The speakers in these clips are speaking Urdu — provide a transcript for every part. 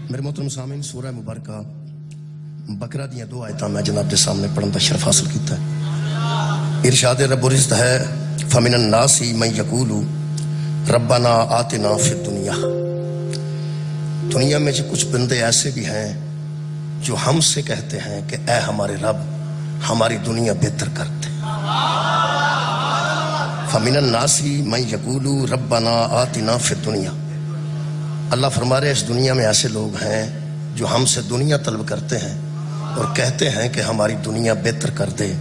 میرے محترم سامعین، سورہ مبارکہ بقرہ دیاں دو آیتاں میں جناب دے سامنے پڑھن دا شرف حاصل کیتا ہے۔ ارشاد رب العزت ہے فَمِنَ النَّاسِ مَن يَقُولُ رَبَّنَا آتِنَا فِي الدُّنْيَا۔ دنیا میں کچھ بندے ایسے بھی ہیں جو ہم سے کہتے ہیں کہ اے ہمارے رب ہماری دنیا بہتر کر دے۔ فَمِنَ النَّاسِ مَن يَقُولُ رَبَّنَا آتِنَا فِي الدُّنْيَا۔ اللہ فرما رہے اس دنیا میں ایسے لوگ ہیں جو ہم سے دنیا طلب کرتے ہیں اور کہتے ہیں کہ ہماری دنیا بہتر کر دے۔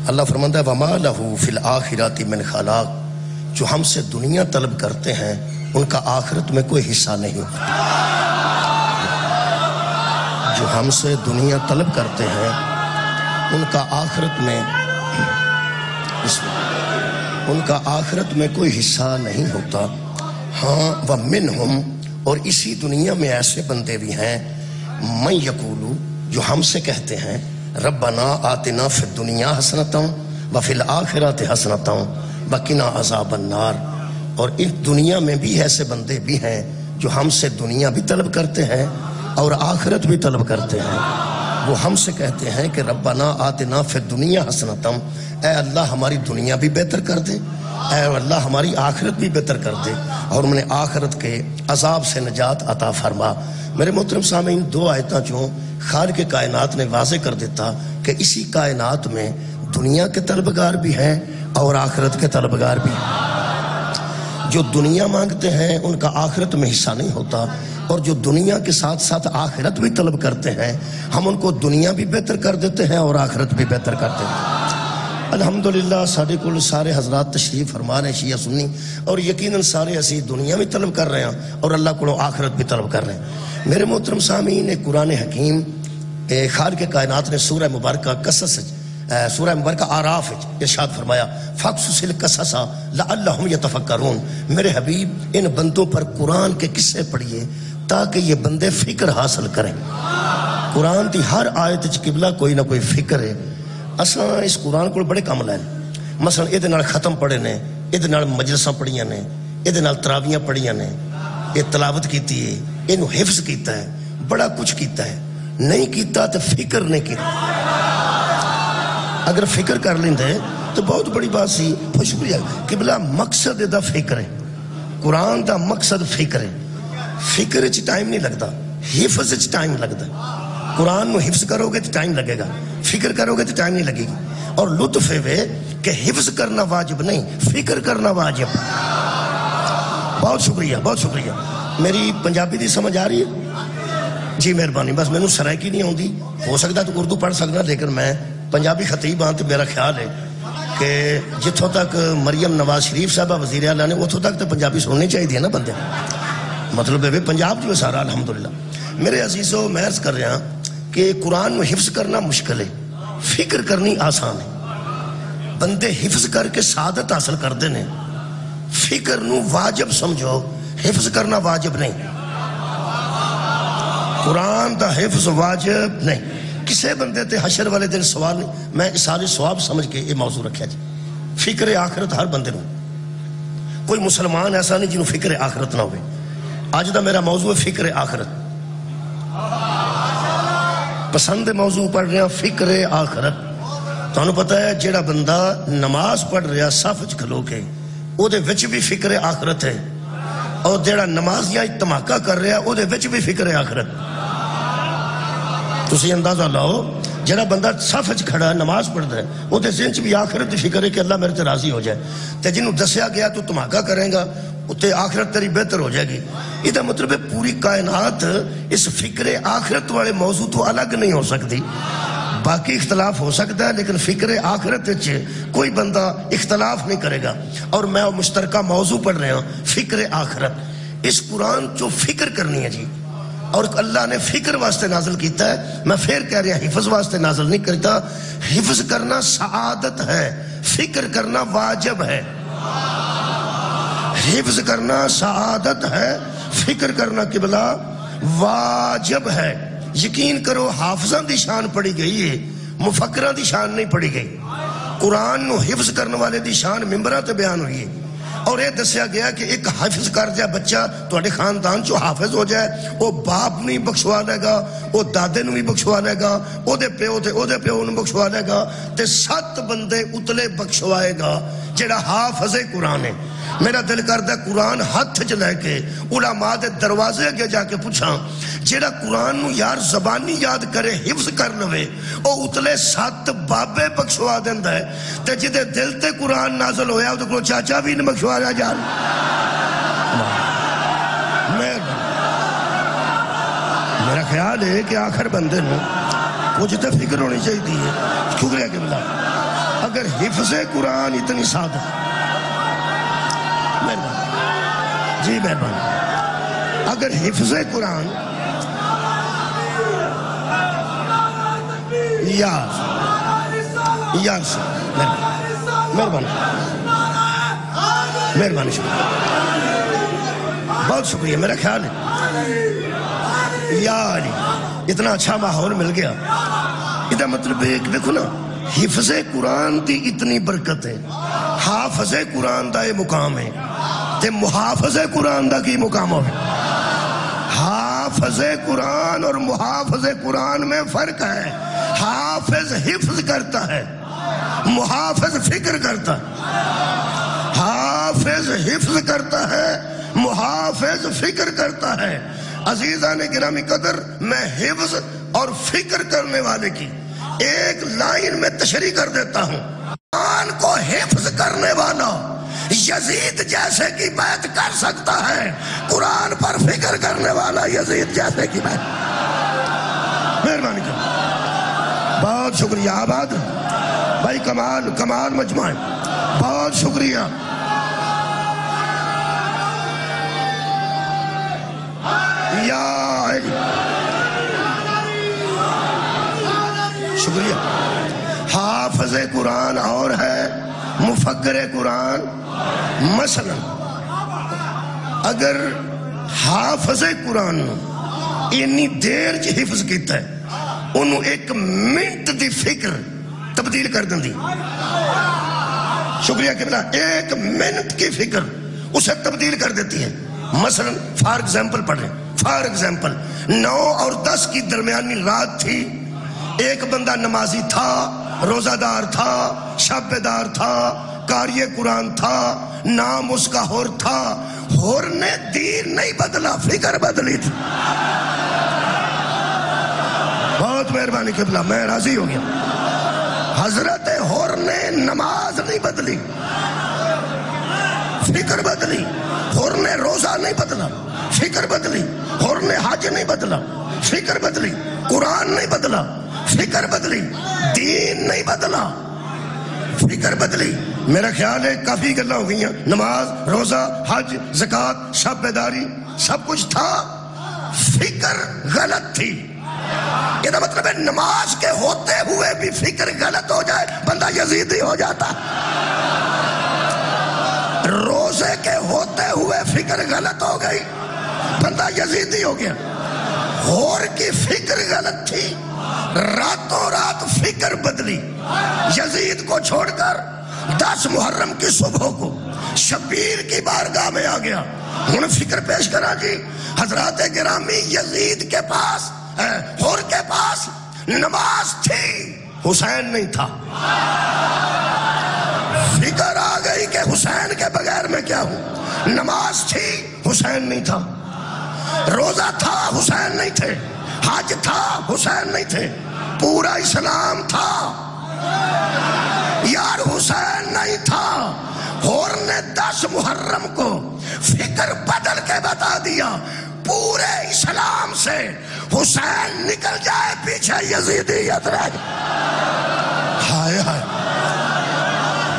اللہ فرماتا ہے وَمَا لَهُ فِي الْآخِرَةِ مِنْ خَلَاقٍ۔ جو ہم سے دنیا طلب کرتے ہیں ان کا آخرت میں کوئی حصہ نہیں ہوتا۔ جو ہم سے دنیا طلب کرتے ہیں ان کا آخرت میں کوئی حصہ نہیں ہوتا۔ ہاں وَمِنْهُمْ، اور اسی دنیا میں ایسے بندے بھی ہیں مَن یقولو، جو ہم سے کہتے ہیں ربنا آتنا فی الدنیا حسنۃ وفی الآخرۃ حسنۃ وقنا عذاب النار۔ اور اس دنیا میں بھی ایسے بندے بھی ہیں جو ہم سے دنیا بھی طلب کرتے ہیں اور آخرت بھی طلب کرتے ہیں۔ وہ ہم سے کہتے ہیں کہ ربنا آتنا فی الدنیا حسنۃ، اے اللہ ہماری دنیا بھی بہتر کر دے، اے اللہ ہماری آخرت بھی بہتر کر دے اور انہیں آخرت کے عذاب سے نجات عطا فرما۔ میرے محترم سامعین، دو آیتاں جو خالق کائنات نے واضح کر دیتا کہ اسی کائنات میں دنیا کے طلبگار بھی ہیں اور آخرت کے طلبگار بھی ہیں۔ جو دنیا مانگتے ہیں ان کا آخرت میں حصہ نہیں ہوتا، اور جو دنیا کے ساتھ ساتھ آخرت بھی طلب کرتے ہیں ہم ان کو دنیا بھی بہتر کر دیتے ہیں اور آخرت بھی بہتر کر دیتے ہیں۔ الحمدللہ سارے کل سارے حضرات تشریف فرما رہے ہیں شیعہ سنی، اور یقیناً سارے اسی دنیا بھی طلب کر رہے ہیں اور اللہ کو آخرت بھی طلب کر رہے ہیں۔ میرے محترم سامعین، قرآن حکیم خالق کائنات نے سورہ مبارکہ قصص سورہ مبارکہ آراف ارشاد فرمایا فَقْصُصِ الْقَصَصَ لَعَلَّهُمْ يَتَفَكَّرُونَ۔ میرے حبیب ان بندوں پر قرآن کے قصے پڑھیے تاکہ یہ بندے فکر حاصل کریں۔ قرآن دی ہر آیت قبلہ کوئی نہ کوئی فکر ہے۔ اساں اس قرآن کو بڑے کام لائے، مثلا یہ ختم پڑھے نے، یہ مجلساں پڑھیاں نے، یہ تراویاں پڑھیاں نے، یہ تلاوت کیتی ہے، یہ حفظ کیتا ہے، بڑا کچھ کیتا ہے۔ نہیں کیتا تو فکر نہیں کیتا۔ اگر فکر کر لیندے تو بہت بڑی بات سی۔ شکریہ قبلہ، مقصد دا فکر ہے، قرآن دا مقصد فکر ہے۔ فکر چ ٹائم نہیں لگتا، حفظ چ ٹائم لگتا ہے۔ قرآن نو حفظ کرو گے تو ٹائم لگے گا، فکر کرو گے تو ٹائم نہیں لگے گی۔ اور لطف ہے کہ حفظ کرنا واجب نہیں، فکر کرنا واجب۔ بہت شکریہ، بہت شکریہ۔ میری پنجابی دی سمجھ آ رہی ہے؟ جی مہربانی۔ بس میں سرائکی نہیں آتی، ہو سکتا تو اردو پڑھ سکتا، لیکن میں پنجابی خطیب ہاں تو میرا خیال ہے کہ جتوں تک مریم نواز شریف صاحبہ وزیر اعلیٰ نے اتوں تک تو پنجابی سننی چاہیے نا بندے۔ مطلب ہے پنجاب جو سارا الحمدللہ۔ میرے عزیزو میں عرض کر رہا کہ قرآن میں حفظ کرنا مشکل ہے، فکر کرنی آسان ہے۔ بندے حفظ کر کے سعادت حاصل کرتے ہیں۔ فکر نو واجب سمجھو، حفظ کرنا واجب نہیں۔ قرآن دا حفظ واجب نہیں۔ کسے بندے تے حشر والے دن سوال نہیں۔ میں سارے سواب سمجھ کے یہ موضوع رکھا جی۔ فکر آخرت ہر بندے نو، کوئی مسلمان ایسا نہیں جنہوں فکر آخرت نہ ہوئے۔ آج دا میرا موضوع ہے فکر آخرت۔ پسند موضوع پڑھ رہے ہیں فکر آخرت۔ تو انہوں پتہ ہے جیڑا بندہ نماز پڑھ رہا صف وچ کھلو کے او دے وچ بھی فکر آخرت ہے، اور جیڑا نمازیاں دھماکہ کر رہا او دے وچ بھی فکر آخرت۔ تسی اندازہ لاؤ، جیڑا بندہ صف وچ کھڑا نماز پڑھ رہا ہے او دے ذہن چ بھی آخرت دی فکر ہے کہ اللہ میرے تے راضی ہو جائے، تے جنہوں دسیا گیا تو دھماکہ کرے گا تے آخرت تیری بہتر ہو جائے گی۔ یہ دا مطلب ہے پوری کائنات اس فکر آخرت والے موضوع تو الگ نہیں ہو سکتی۔ باقی اختلاف ہو سکتا ہے لیکن فکر آخرت کوئی بندہ اختلاف نہیں کرے گا۔ اور میں مشترکہ موضوع پڑھ رہا ہوں فکر آخرت۔ اس قرآن جو فکر کرنی ہے جی، اور اللہ نے فکر واسطے نازل کیتا ہے۔ میں پھر کہہ رہا حفظ واسطے نازل نہیں کرتا۔ حفظ کرنا سعادت ہے، فکر کرنا واجب ہے۔ حفظ کرنا سعادت ہے، فکر کرنا قبلہ واجب ہے۔ یقین کرو حافظاں دی شان پڑھی گئی ہے، مفکراں دی شان نہیں پڑھی گئی۔ قرآن نو حفظ کرنے والے دی شان ممبراں تے بیان ہوئی ہے، اور یہ دسیا گیا کہ ایک حافظ کر جائے بچہ تواڈے خاندان چو حافظ ہو جائے، وہ باپ نہیں بخشوا لے گا، وہ دادے نو بھی بخشوا لے گا، او دے پیو تے او دے پیو نو بخشوا لے گا، تے 7 بندے اتلے بخشوائے گا جڑا حافظ قرآن ہے۔ میرا دل کردا قرآن ہاتھ چ لے کے علماء دے دروازے اگے جا کے پوچھاں، جڑا قرآن نو یار زبانی یاد کرے حفظ کر لوے، او اتلے 7 بابے بخشوا دیندا ہے، تے جدے دل تے قرآن نازل ہویا او کو چاچا بھی نہیں بخشوایا جان۔ میرا خیال ہے کہ آخر بندے نو کچھ تو فکر ہونی چاہیے۔ شکریہ قبلہ۔ اگر حفظ قرآن اتنی سادہ، جی مہربانی، اگر حفظ قرآن یار سے مہربانی مہربانی شکریہ، بہت شکریہ۔ میرا خیال ہے یار اتنا اچھا ماحول مل گیا، ادھا مطلب ایک دیکھو نا، حفظ قرآن دی اتنی برکت ہے، حافظ قرآن دا یہ مقام ہے، تے محافظ قرآن دا کی مقام ہے۔ حافظ قرآن اور محافظ قرآن میں فرق ہے۔ حافظ حفظ کرتا ہے، محافظ فکر کرتا ہے۔ حافظ حفظ کرتا ہے، محافظ فکر کرتا ہے۔ عزیزان گرامی قدر، میں حفظ اور فکر کرنے والے کی ایک لائن میں تشریح کر دیتا ہوں۔ قرآن کو حفظ کرنے والا یزید جیسے کی بیعت کر سکتا ہے، قرآن پر فکر کرنے والا یزید جیسے کی بیعت۔ مہربانی کریں، بہت شکریہ۔ آباد بھائی، کمال مجمع ہے، بہت شکریہ۔ شکریہ۔ حافظ قرآن اور ہے مفکر قرآن۔ مثلا اگر حافظ قرآن انی دیر چ حفظ کیتا ہے، انہوں 1 منٹ دی فکر تبدیل کر دیں دی۔ شکریہ قبلہ۔ 1 منٹ کی فکر اسے تبدیل کر دیتی ہے۔ مثلا فار ایگزامپل پڑھ رہے ہیں، فار ایگزامپل 9 اور 10 کی درمیانی رات تھی، ایک بندہ نمازی تھا، روزہ دار تھا، شب دار تھا، قاری قرآن تھا، نام اس کا ہور تھا، ہور نے دین نہیں بدلا، فکر بدلی تھی۔ بہت مہربانی قبلہ، میں راضی ہو گیا۔ حضرت ہور نے نماز نہیں بدلی، فکر بدلی۔ ہور نے روزہ نہیں بدلا، فکر بدلی۔ ہور نے حج نہیں بدلا، فکر بدلی۔ قرآن نہیں بدلا، فکر بدلی۔ دین نہیں بدلا، فکر بدلی۔ میرا خیال ہے کافی گلہ ہو گئی ہیں۔ نماز، روزہ، حج، زکوٰۃ، شب بیداری، سب کچھ تھا، فکر غلط تھی۔ یہ مطلب ہے نماز کے ہوتے ہوئے بھی فکر غلط ہو جائے بندہ یزیدی ہو جاتا۔ روزے کے ہوتے ہوئے فکر غلط ہو گئی، بندہ یزیدی ہو گیا۔ ہور کی فکر غلط تھی، راتوں رات فکر بدلی۔ یزید کو چھوڑ کر 10 محرم کی صبح کو شبیر کی بارگاہ میں آ گیا۔ انہوں نے فکر پیش کرا جی حضرات گرامی، یزید کے پاس، ہور کے پاس نماز تھی، حسین نہیں تھا۔ فکر آ گئی کہ حسین کے بغیر میں کیا ہوں۔ نماز تھی، حسین نہیں تھا۔ روزہ تھا، حسین نہیں تھے۔ حج تھا، حسین نہیں تھے۔ پورا اسلام تھا، یار حسین نہیں تھا۔ ہور نے 10 محرم کو فکر بدل کے بتا دیا، پورے اسلام سے حسین نکل جائے، پیچھے یزیدیت رہ جائے۔ ہائے ہائے،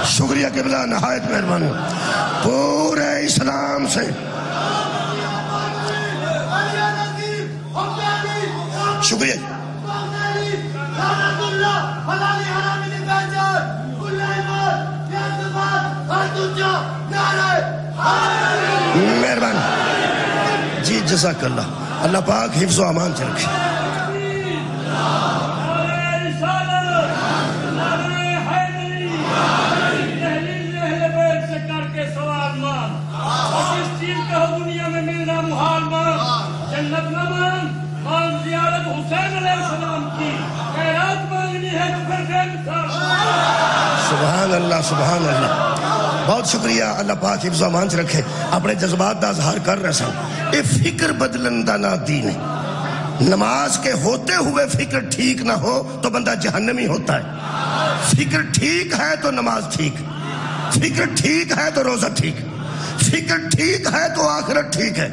شکریہ قبلہ، نہایت مہربانی۔ پورے اسلام سے شکریہ۔ مہربانی جی، جزاک اللہ، اللہ پاک حفظ و امان سے رکھے۔ سے کر کے سوال مار علیہ السلام کی خیرات مانگنی ہے تو پھر بے مثال سبحان اللہ سبحان اللہ. بہت شکریہ. اللہ پاک حفظ و امان چ رکھے. اپنے جذبات دا اظہار کر رہے سن. یہ فکر بدلن دا نا دین ہے. نماز کے ہوتے ہوئے فکر ٹھیک نہ ہو تو بندہ جہنمی ہوتا ہے. فکر ٹھیک ہے تو نماز ٹھیک, فکر ٹھیک ہے تو روزہ ٹھیک, فکر ٹھیک ہے تو آخرت ٹھیک ہے.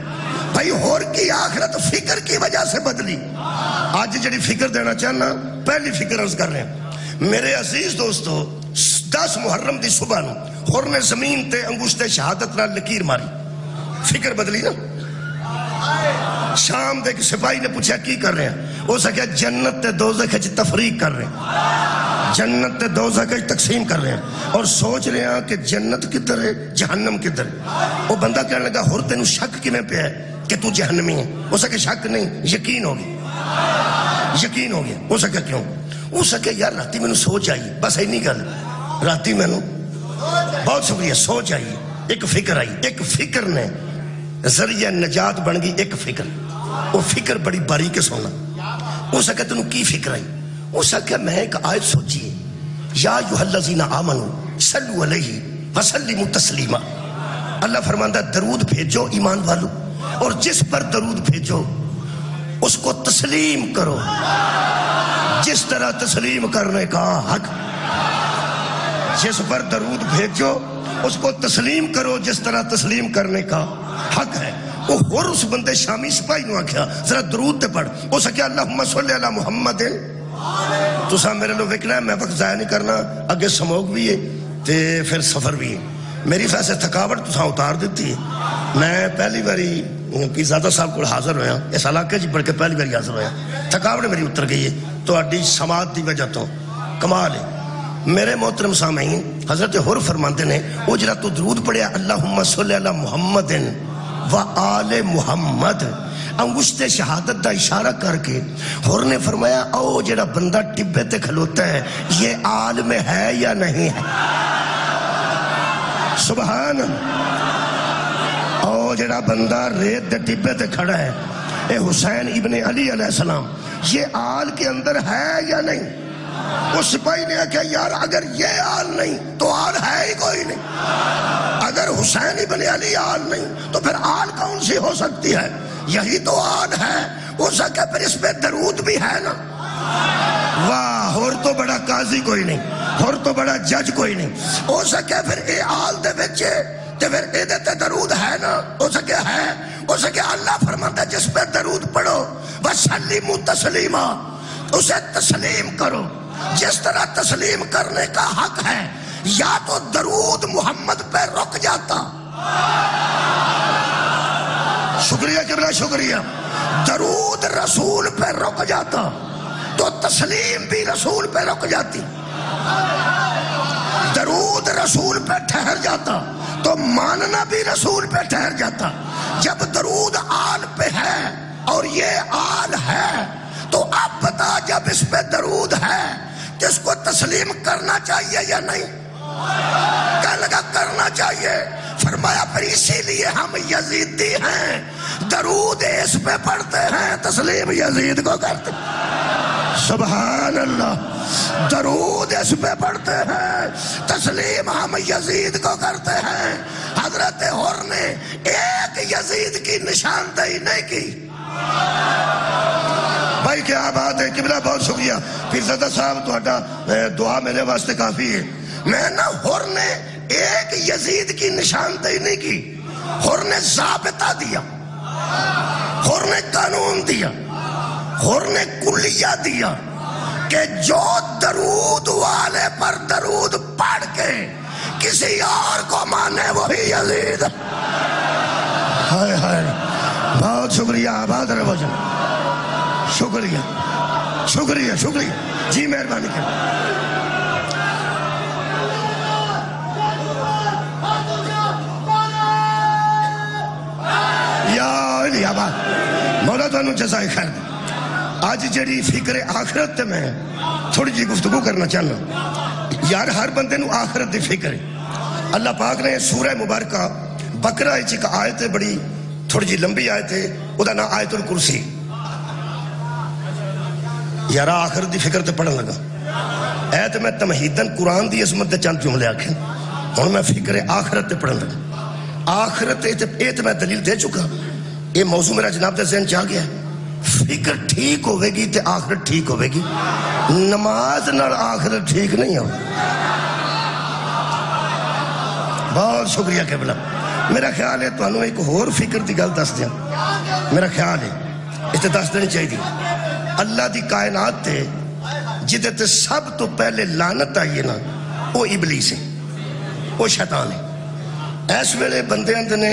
بھائی ہور کی آخرت فکر کی وجہ سے بدلی. آج جڑی فکر دینا چاہنا, پہلی فکر عرض کر رہے ہیں میرے عزیز دوستو. 10 محرم دی صبح نو ہور نے زمین تے انگشت شہادت نال لکیر ماری. فکر بدلی نا. شام دے سپاہی نے پوچھا کی کر رہے ہیں؟ وہ سکیا جنت تے دوزخ وچ تفریق کر رہے ہیں, جنت تے دوزخ وچ تقسیم کر رہے ہیں اور سوچ رہے ہیں کہ جنت کدھر ہے جہنم کدھر ہے. وہ بندہ کہنے لگا ہور تینوں شک کیویں پیا ہے کہ تو جہنمی ہے؟ وہ سکے شک نہیں, یقین ہو گیا, یقین ہو گیا. وہ سکے کیوں؟ وہ سکے یار راتی میں سوچ آئی, بس اینی گل راتی میں بہت شکریہ سوچ آئی, ایک فکر آئی. ایک فکر نے ذریعہ نجات بن گئی. ایک فکر, وہ فکر بڑی باریک سونا. وہ سکے تینوں کی فکر آئی؟ وہ سکے میں ایک آیت سوچی ہے, یا ایھا الذین آمنوا صلوا علیہ وسلموا تسلیما. اللہ فرماتا ہے درود بھیجو ایمان والو, اور جس پر درود بھیجو اس کو تسلیم کرو جس طرح تسلیم کرنے کا حق. جس پر درود بھیجو اس کو تسلیم کرو جس طرح تسلیم کرنے کا حق ہے. وہ اور اس بندے شامی سپاہی نو آکھیا ذرا درود تے پڑھ. وہ سکیا اللہم صلی علی محمد. تساں میرے لو وکنا ہے, میں وقت ضائع نہیں کرنا, اگے سموگ بھی ہے تے پھر سفر بھی ہے. میری ویسے تھکاوٹ تساں اتار دیتی ہے. میں پہلی باری پیزادہ صاحب کو حاضر ہویا, اس علاقے جی بڑھ کے پہلی باری حاضر ہویا. تھکاوٹ میری اتر گئی ہے تہاڈی سماعت دی وجہ تو. کمال ہے. میرے محترم سامعین, حضرت حر فرماتے نے وہ جرا تو درود پڑھیا اللہم صلی علی محمد و آل محمد, انگشت شہادت دا اشارہ کر کے حر نے فرمایا او جڑا بندہ ٹبے تے کھلوتا ہے یہ آل میں ہے یا نہیں ہے؟ سبحان. او جڑا بندہ ریت دے ٹبے تے کھڑا ہے, اے حسین ابن علی علیہ السلام, یہ آل کے اندر ہے یا نہیں؟ وہ سپاہی نے کہا یار اگر یہ آل نہیں تو آل ہے ہی کوئی نہیں. اگر حسین ابن علی آل نہیں تو پھر آل کون سی ہو سکتی ہے؟ یہی تو آل ہے. ہو سکے پھر اس پہ درود بھی ہے نا. واہ, اور تو بڑا قاضی کوئی نہیں, اور تو بڑا جج کوئی نہیں. ہو سکے پھر اے آل دے وچے تے پھر اے دے تے درود ہے نا. ہو سکے ہے. ہو سکے اللہ فرماتا ہے جس پہ درود پڑھو وسلموا تسلیما, اسے تسلیم کرو جس طرح تسلیم کرنے کا حق ہے. یا تو درود محمد پہ رک جاتا, شکریہ قبلہ شکریہ, درود رسول پہ رک جاتا تو تسلیم بھی رسول پہ رک جاتی. درود رسول پہ ٹھہر جاتا تو ماننا بھی رسول پہ ٹھہر جاتا. جب درود آل پہ ہے اور یہ آل ہے تو اب بتا جب اس پہ درود ہے تو اس کو تسلیم کرنا چاہیے یا نہیں؟ کہنے لگا کرنا چاہیے. فرمایا پھر اسی لیے ہم یزیدی ہیں, درود اس پہ پڑھتے ہیں تسلیم یزید کو کرتے. سبحان اللہ. درود اس پہ پڑھتے ہیں تسلیم ہم یزید کو کرتے ہیں. حضرت حر نے ایک یزید کی نشاندہی نہیں کی. بھائی کیا بات ہے قبلہ, بہت شکریہ. پھر زدہ صاحب تہاڈا دعا میرے واسطے کافی ہے. میں نا حر نے ایک یزید کی نشاندہی نہیں کی. حر نے ضابطہ دیا, حر نے قانون دیا, حر نے کلیہ دیا کہ جو درود والے پر درود پڑھ کے کسی اور کو مانے وہی یزید. ہائے ہائے, بہت شکریہ. آباد رہو جن. شکریہ شکریہ شکریہ جی, مہربانی کر. یا بات مولا تانوں جزائے خیر دے. آج جڑی فکر آخرت تے میں تھوڑی جی گفتگو کرنا چاہنا. یار ہر بندے نو آخرت دی فکر ہے. اللہ پاک نے سورہ مبارکہ بقرہ ایک آیت ہے, بڑی تھوڑی جی لمبی آیت ہے, وہ دا نا آیت الکرسی. یار آخرت دی فکر تے پڑھن لگا اے تے میں تمہیدن قرآن دی عظمت دے چند جملے آکھیں ہن میں فکر آخرت تے پڑھن لگا آخرت اے تے میں دلیل دے چکا یہ موضوع میرا جناب دے ذہن چاہ گیا فکر ٹھیک ہوئے گی تے آخرت ٹھیک ہوئے گی نماز نال آخرت ٹھیک نہیں ہو بہت شکریہ قبلہ میرا خیال ہے تو انہوں ایک اور فکر دی گل دس دیا میرا خیال ہے اس تے دس دینی چاہیے اللہ دی کائنات تے جدے تے سب تو پہلے لعنت آئیے نا وہ ابلیس ہے وہ شیطان ہے اس ویلے بندے اندنے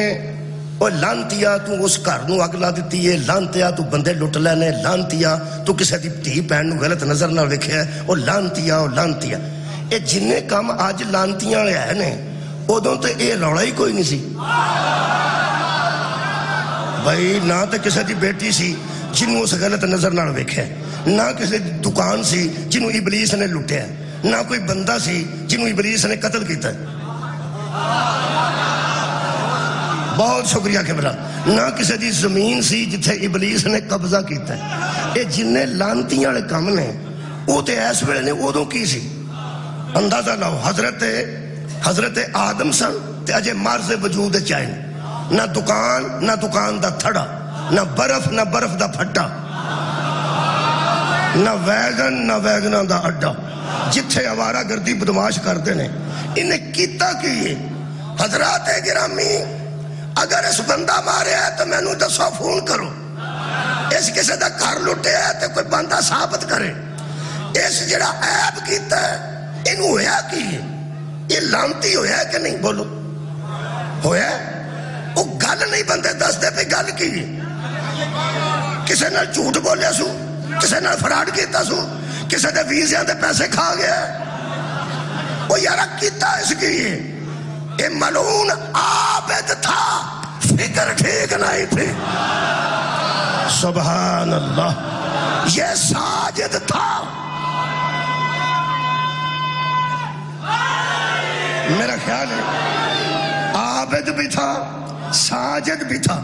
وہ لانتیا تو اس گھر نو اگ لا دیتی ہے لانتیا تو بندے لٹ لینے لانتیا تو کسی دی دھی بہن نو غلط نظر نہ ویکھیا ہے وہ لانتیا اے جننے کام اج لانتیاں والے ہے نے ادوں تے اے رولا ہی کوئی نہیں سی بھائی نہ تے کسی دی بیٹی سی جنوں اس غلط نظر نہ ویکھیا نہ کسی دکان سی جنوں ابلیس نے لٹیا نہ کوئی بندہ سی جنوں ابلیس نے قتل کیتا ہے بہت شکریہ قبلہ نہ کسی دی زمین سی جتھے ابلیس نے قبضہ کیتا ہے اے جننے لانتیاں والے کام نے وہ تے اس ویلے نے ادوں کی سی اندازہ لاؤ حضرت آدم سن تے اجے مرز وجود چائن نہ دکان دا تھڑا نہ برف دا پھٹا نہ ویگنا دا اڈا جتھے آوارہ گردی بدماش کرتے نے انہیں کیتا کی حضرات گرامی اگر اس بندہ مارے ہے تو میں نو دسو فون کرو اس کسی دا گھر لٹے ہے تو کوئی بندہ ثابت کرے اس جڑا عیب کیتا ہے انہوں ہویا کی یہ لانتی ہویا ہے کہ نہیں بولو ہویا ہے وہ گل نہیں بندے دس دے پہ گل کی کسی نے جھوٹ بولیا سو کسی نے فراڈ کیتا سو کسی نے ویزیاں دے پیسے کھا گیا وہ یارہ کیتا اس کی یہ ملعون عابد تھا فکر ٹھیک نہیں تھی سبحان اللہ یہ ساجد تھا میرا خیال ہے عابد بھی تھا ساجد بھی تھا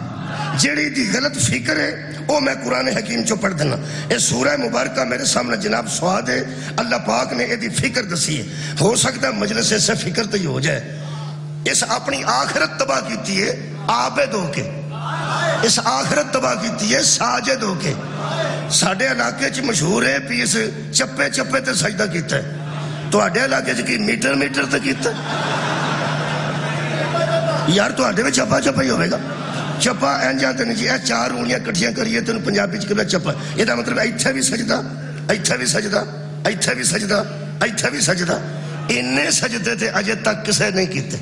جیڑی دی غلط فکر ہے وہ میں قرآن حکیم چو پڑھ دینا یہ سورہ مبارکہ میرے سامنے جناب سواد ہے اللہ پاک نے یہ دی فکر دسی ہے ہو سکتا ہے مجلس سے فکر تو ہی ہو جائے اس اپنی آخرت تباہ کیتی ہے عابد ہو کے اس آخرت تباہ کیتی ہے ساجد ہو کے ساڑھے علاقے چ مشہور ہے پی اس چپے تے سجدہ کیتا ہے تو آڑے علاقے چ کی میٹر تے کیتا ہے یار تو آڑے میں چپا ہی ہوئے گا چپا این جانتے نہیں جی اے چار اونیاں کٹھیاں کریے تو پنجابی چکلہ چپا یہ دا مطلب ایتھے بھی سجدہ انہیں سجدے تھے اجے تک کسے نہیں کیتے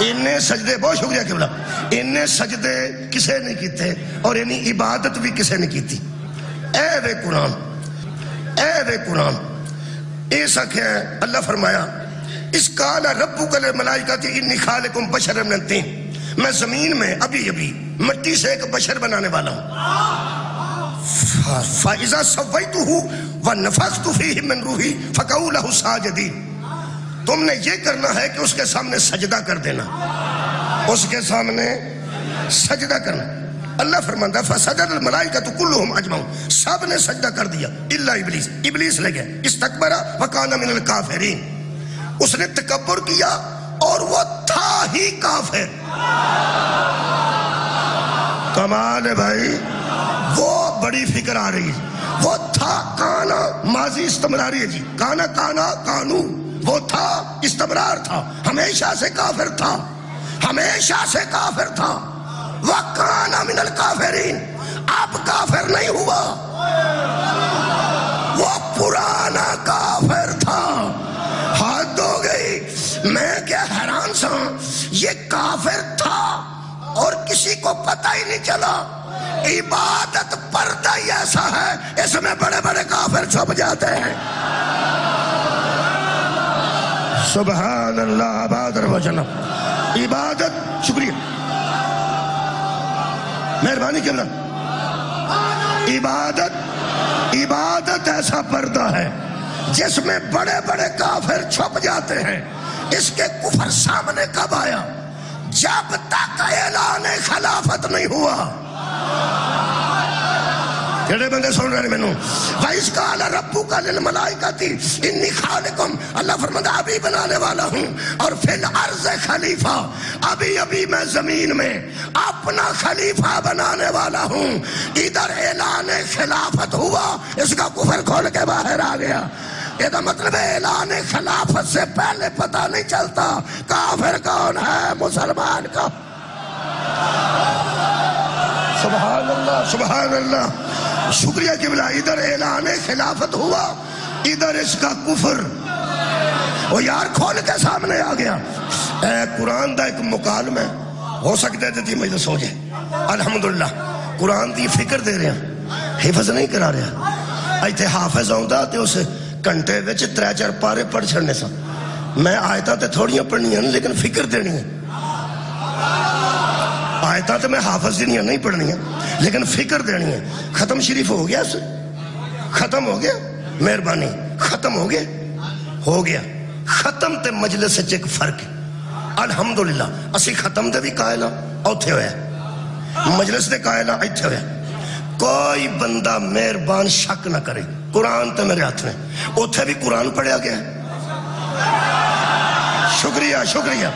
انہیں سجدے بہت شکریہ قبلہ انہیں سجدے کسے نہیں کیتے اور انہیں عبادت بھی کسے نہیں کیتی اے وے قرآن ایسا کہ اللہ فرمایا اس قال ربک للملائکۃ انی خالق بشرا من طین میں زمین میں ابھی مٹی سے ایک بشر بنانے والا ہوں فَإِذَا سَوَّيْتُهُ وَنَفَخْتُ فِيهِ مِنْ رُوحِي فَقَعُوا لَهُ سَاجِدِينَ تم نے یہ کرنا ہے کہ اس کے سامنے سجدہ کر دینا اس کے سامنے سجدہ کرنا اللہ فرماتا ہے فَسَجَدَ الْمَلَائِكَةُ كُلُّهُمْ أَجْمَعُونَ سب نے سجدہ کر دیا الا ابلیس لے گئے استکبر وَكَانَ مِنَ الْكَافِرِينَ اس نے تکبر کیا اور وہ تھا ہی کافر کمال ہے بھائی وہ بڑی فکر آ رہی ہے وہ تھا کانا ماضی استمراری ہے جی کانا کانو وہ تھا استمرار تھا ہمیشہ سے کافر تھا وَكَانَ مِنَ الْكَافِرِينَ اب کافر نہیں ہوا وہ پرانا کافر تھا حد ہو گئی میں کیا حیران سا یہ کافر تھا اور کسی کو پتہ ہی نہیں چلا عبادت پردہ ہی ایسا ہے اس میں بڑے بڑے کافر چھپ جاتے ہیں سبحان اللہ آباد و جنب عبادت شکریہ مہربانی کرنا عبادت ایسا پردہ ہے جس میں بڑے بڑے کافر چھپ جاتے ہیں اس کے کفر سامنے کب آیا جب تک اعلان خلافت نہیں ہوا جڑے بندے سن رہے ہیں مینوں وَإِذْ قَالَ رَبُّكَ لِلْمَلَائِكَةِ إِنِّي خَالِقٌ اللہ فرماتا ابھی بنانے والا ہوں اور فی الارض خلیفہ ابھی میں زمین میں اپنا خلیفہ بنانے والا ہوں. ادھر اعلان خلافت ہوا اس کا کفر کھول کے باہر آ گیا. یہ دا مطلب ہے اعلان خلافت سے پہلے پتہ نہیں چلتا کافر کون ہے مسلمان کا. سبحان اللہ سبحان اللہ. شکریہ قبلہ. ادھر اعلان خلافت ہوا ادھر اس کا کفر وہ یار کھول کے سامنے آ گیا. اے قرآن دا ایک مکالمہ ہو سکتا ہے تھی مجھے سوچے الحمدللہ قرآن دی فکر دے رہے ہیں حفظ نہیں کرا رہا. ایتھے حافظ آؤں تے اسے گھنٹے وچ 3-4 پارے پڑھ چھڑنے سا. میں آیتاں تے تھوڑیاں پڑھنی ہیں لیکن فکر دینی ہے. آیتاں تے میں حافظ دینی نہیں پڑھنی ہیں لیکن فکر دینی ہے. ختم شریف ہو گیا سے ختم ہو گیا مہربانی ختم ہو گیا ختم تے مجلس سے ایک فرق ہے. الحمدللہ اسی ختم دے بھی قائل ہاں اوتھے ہویا مجلس دے قائل ہاں ایتھے ہویا. کوئی بندہ مہربان شک نہ کرے قرآن تے میرے ہاتھ میں اوتھے بھی قرآن پڑھیا گیا. شکریہ شکریہ.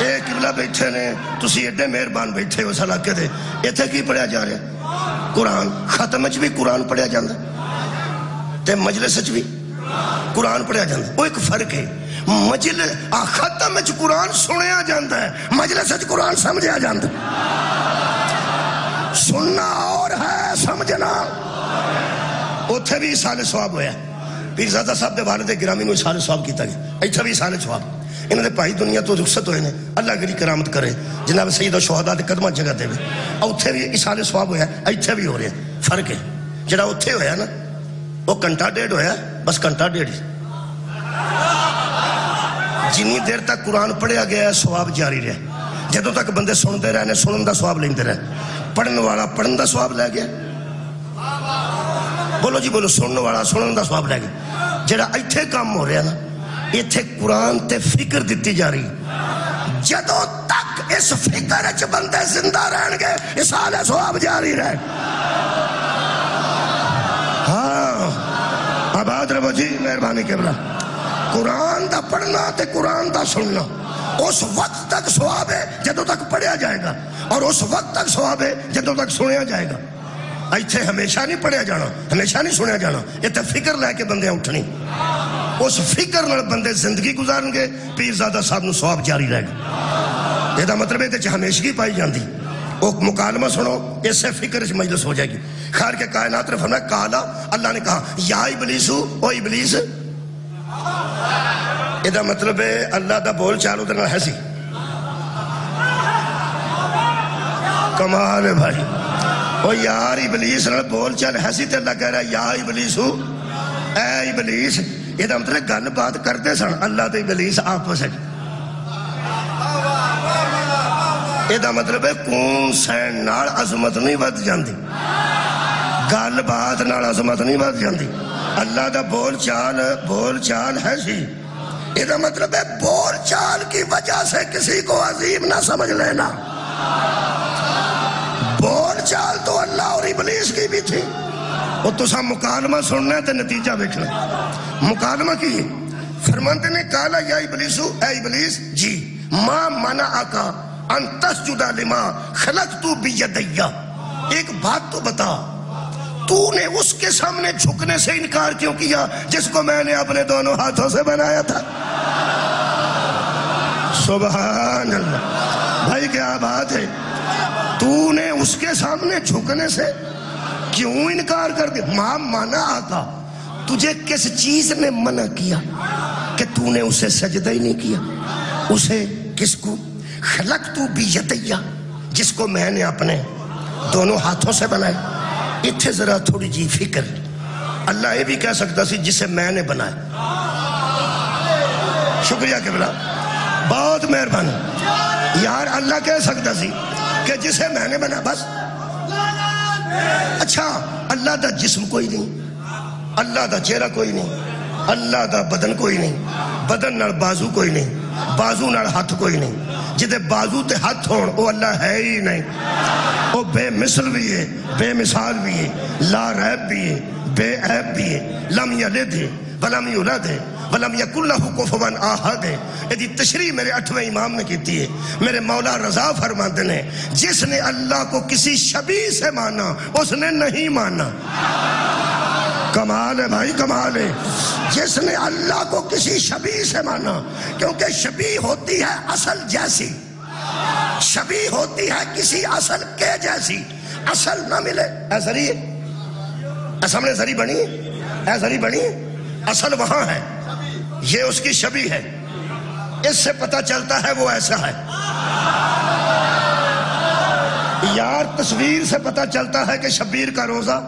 اے قبلہ بیٹھے نے تسی ایڈے مہربان بیٹھے ہو علاقے دے ایتھے کی پڑھیا جا رہا قرآن. ختم وچ بھی قرآن پڑھیا جاندا تے مجلس وچ بھی قرآن پڑھیا جاندا. وہ ایک فرق ہے. ختم وچ قرآن سنیا جاندا ہے مجلس وچ قرآن سمجھیا جاندا. سننا اور ہے سمجھنا. اوتھے بھی اصال ثواب ہویا. پیرزادہ صاحب دے والد گرامی نو اصال ثواب کیتا گیا. ایتھے بھی اصال ثواب. انہوں نے بھائی دنیا تو رخصت ہوئے نے اللہ گری کرامت کرے جناب سید و شہداء دے قدمہ جگہ دے. اوتھے بھی اصال ثواب ہویا ایتھے بھی ہو رہا. فرق ہے جڑا اوتھے ہویا نا وہ گھنٹہ ڈیڑھ ہویا بس گھنٹہ ڈیڑھ ہی. جنی دیر تک قرآن پڑھیا گیا ہے ثواب جاری رہے. جدوں تک بندے سنتے رہے سنن دا ثواب لیندے رہے. پڑھن والا پڑھن دا ثواب لے گیا. بولو جی بولو. سنن والا سنن دا ثواب لے گیا. جڑا ایتھے کام ہو رہا نا ایتھے قرآن تے فکر دیتی جا رہی. جدوں تک اس فکر وچ بندے زندہ رہن گے اصال ثواب جاری رہے. ہاں آباد رہو جی مہربانی قبلہ. قرآن دا پڑھنا تے قرآن دا سننا اس وقت تک ثواب ہے جدوں تک پڑھیا جائے گا اور اس وقت تک ثواب ہے جدوں تک سنیا جائے گا. ایتھے ہمیشہ نہیں پڑھیا جانا ہمیشہ نہیں سنیا جانا. ایتھے فکر لے کے بندے اٹھنی اس فکر نال بندے زندگی گزارن گے پیرزادہ صاحب نو ثواب جاری رہے گا. یہ دا مطلب ہے ہمیشگی پائی جاندی. وہ مکالمہ سنو اس سے فکر اس مجلس ہو جائے گی. خیر کے کائنات نے فرمایا کالا اللہ نے کہا یا ابلیسو او ابلیس. یہ مطلب ہے اللہ دا بول چال ادھر ہے سی. کمال ہے بھائی. او یار ابلیس نال بول چال ہے سی تے اللہ کہہ رہا ہے یا ابلیسو اے ابلیس. یہ مطلب گل بات کرتے سن اللہ تے ابلیس آپس. یہ مطلب ہے کون سین نال عظمت نہیں ود جاندی. گل بات نال عظمت نہیں ود جاندی. اللہ دا بول چال ہے سی. یہ مطلب ہے بول چال کی وجہ سے کسی کو عظیم نہ سمجھ لینا. بول چال تو اللہ اور ابلیس کی بھی تھی. وہ تسا مکالمہ سننا ہے تے نتیجہ دیکھنا. مکالمہ کی فرماتے نے کالا یا ابلیسو اے ابلیس جی ما منعکا ان تسجد لما خلقت بیدیا. ایک بات تو بتا تو نے اس کے سامنے جھکنے سے انکار کیوں کیا جس کو میں نے اپنے دونوں ہاتھوں سے بنایا تھا. سبحان اللہ بھائی کیا بات ہے. تو نے اس کے سامنے جھکنے سے کیوں انکار کر دیا. ماں منع آتا تجھے کس چیز نے منع کیا کہ تو نے اسے سجدہ ہی نہیں کیا. اسے کس کو خلقت بیدیا جس کو میں نے اپنے دونوں ہاتھوں سے بنایا. اتھے ذرا تھوڑی جی فکر. اللہ یہ بھی کہہ سکتا سی جسے میں نے بنایا. شکریہ قبلہ بہت مہربانی. یار اللہ کہہ سکتا سی کہ جسے میں نے بنا بس. اچھا اللہ دا جسم کوئی نہیں اللہ دا چہرہ کوئی نہیں اللہ دا بدن کوئی نہیں بدن نال بازو کوئی نہیں بازو نال ہاتھ کوئی نہیں جدے بازو تے ہاتھ ہون وہ اللہ ہے ہی نہیں. وہ بے مثل بھی ہے، بے مثال بھی ہے، لا ریب بھی ہے، بے عیب بھی ہے. لم یلد ولم یولد ولم یکن لہ کفوا احد. یہ تشریح میرے 8ویں امام نے کیتی ہے. میرے مولا رضا فرماتے ہیں جس نے اللہ کو کسی شبیہ سے مانا اس نے نہیں مانا. کمال ہے بھائی، کمال ہے. جس نے اللہ کو کسی شبیہ سے مانا، کیونکہ شبیہ ہوتی ہے اصل جیسی، شبیہ ہوتی ہے کسی اصل کے جیسی. اصل نہ ملے اے زری، اے سامنے زری بنی، اے زری بنی، اصل وہاں ہے، یہ اس کی شبیہ ہے. اس سے پتہ چلتا ہے وہ ایسا ہے. یار تصویر سے پتہ چلتا ہے کہ شبیر کا روزہ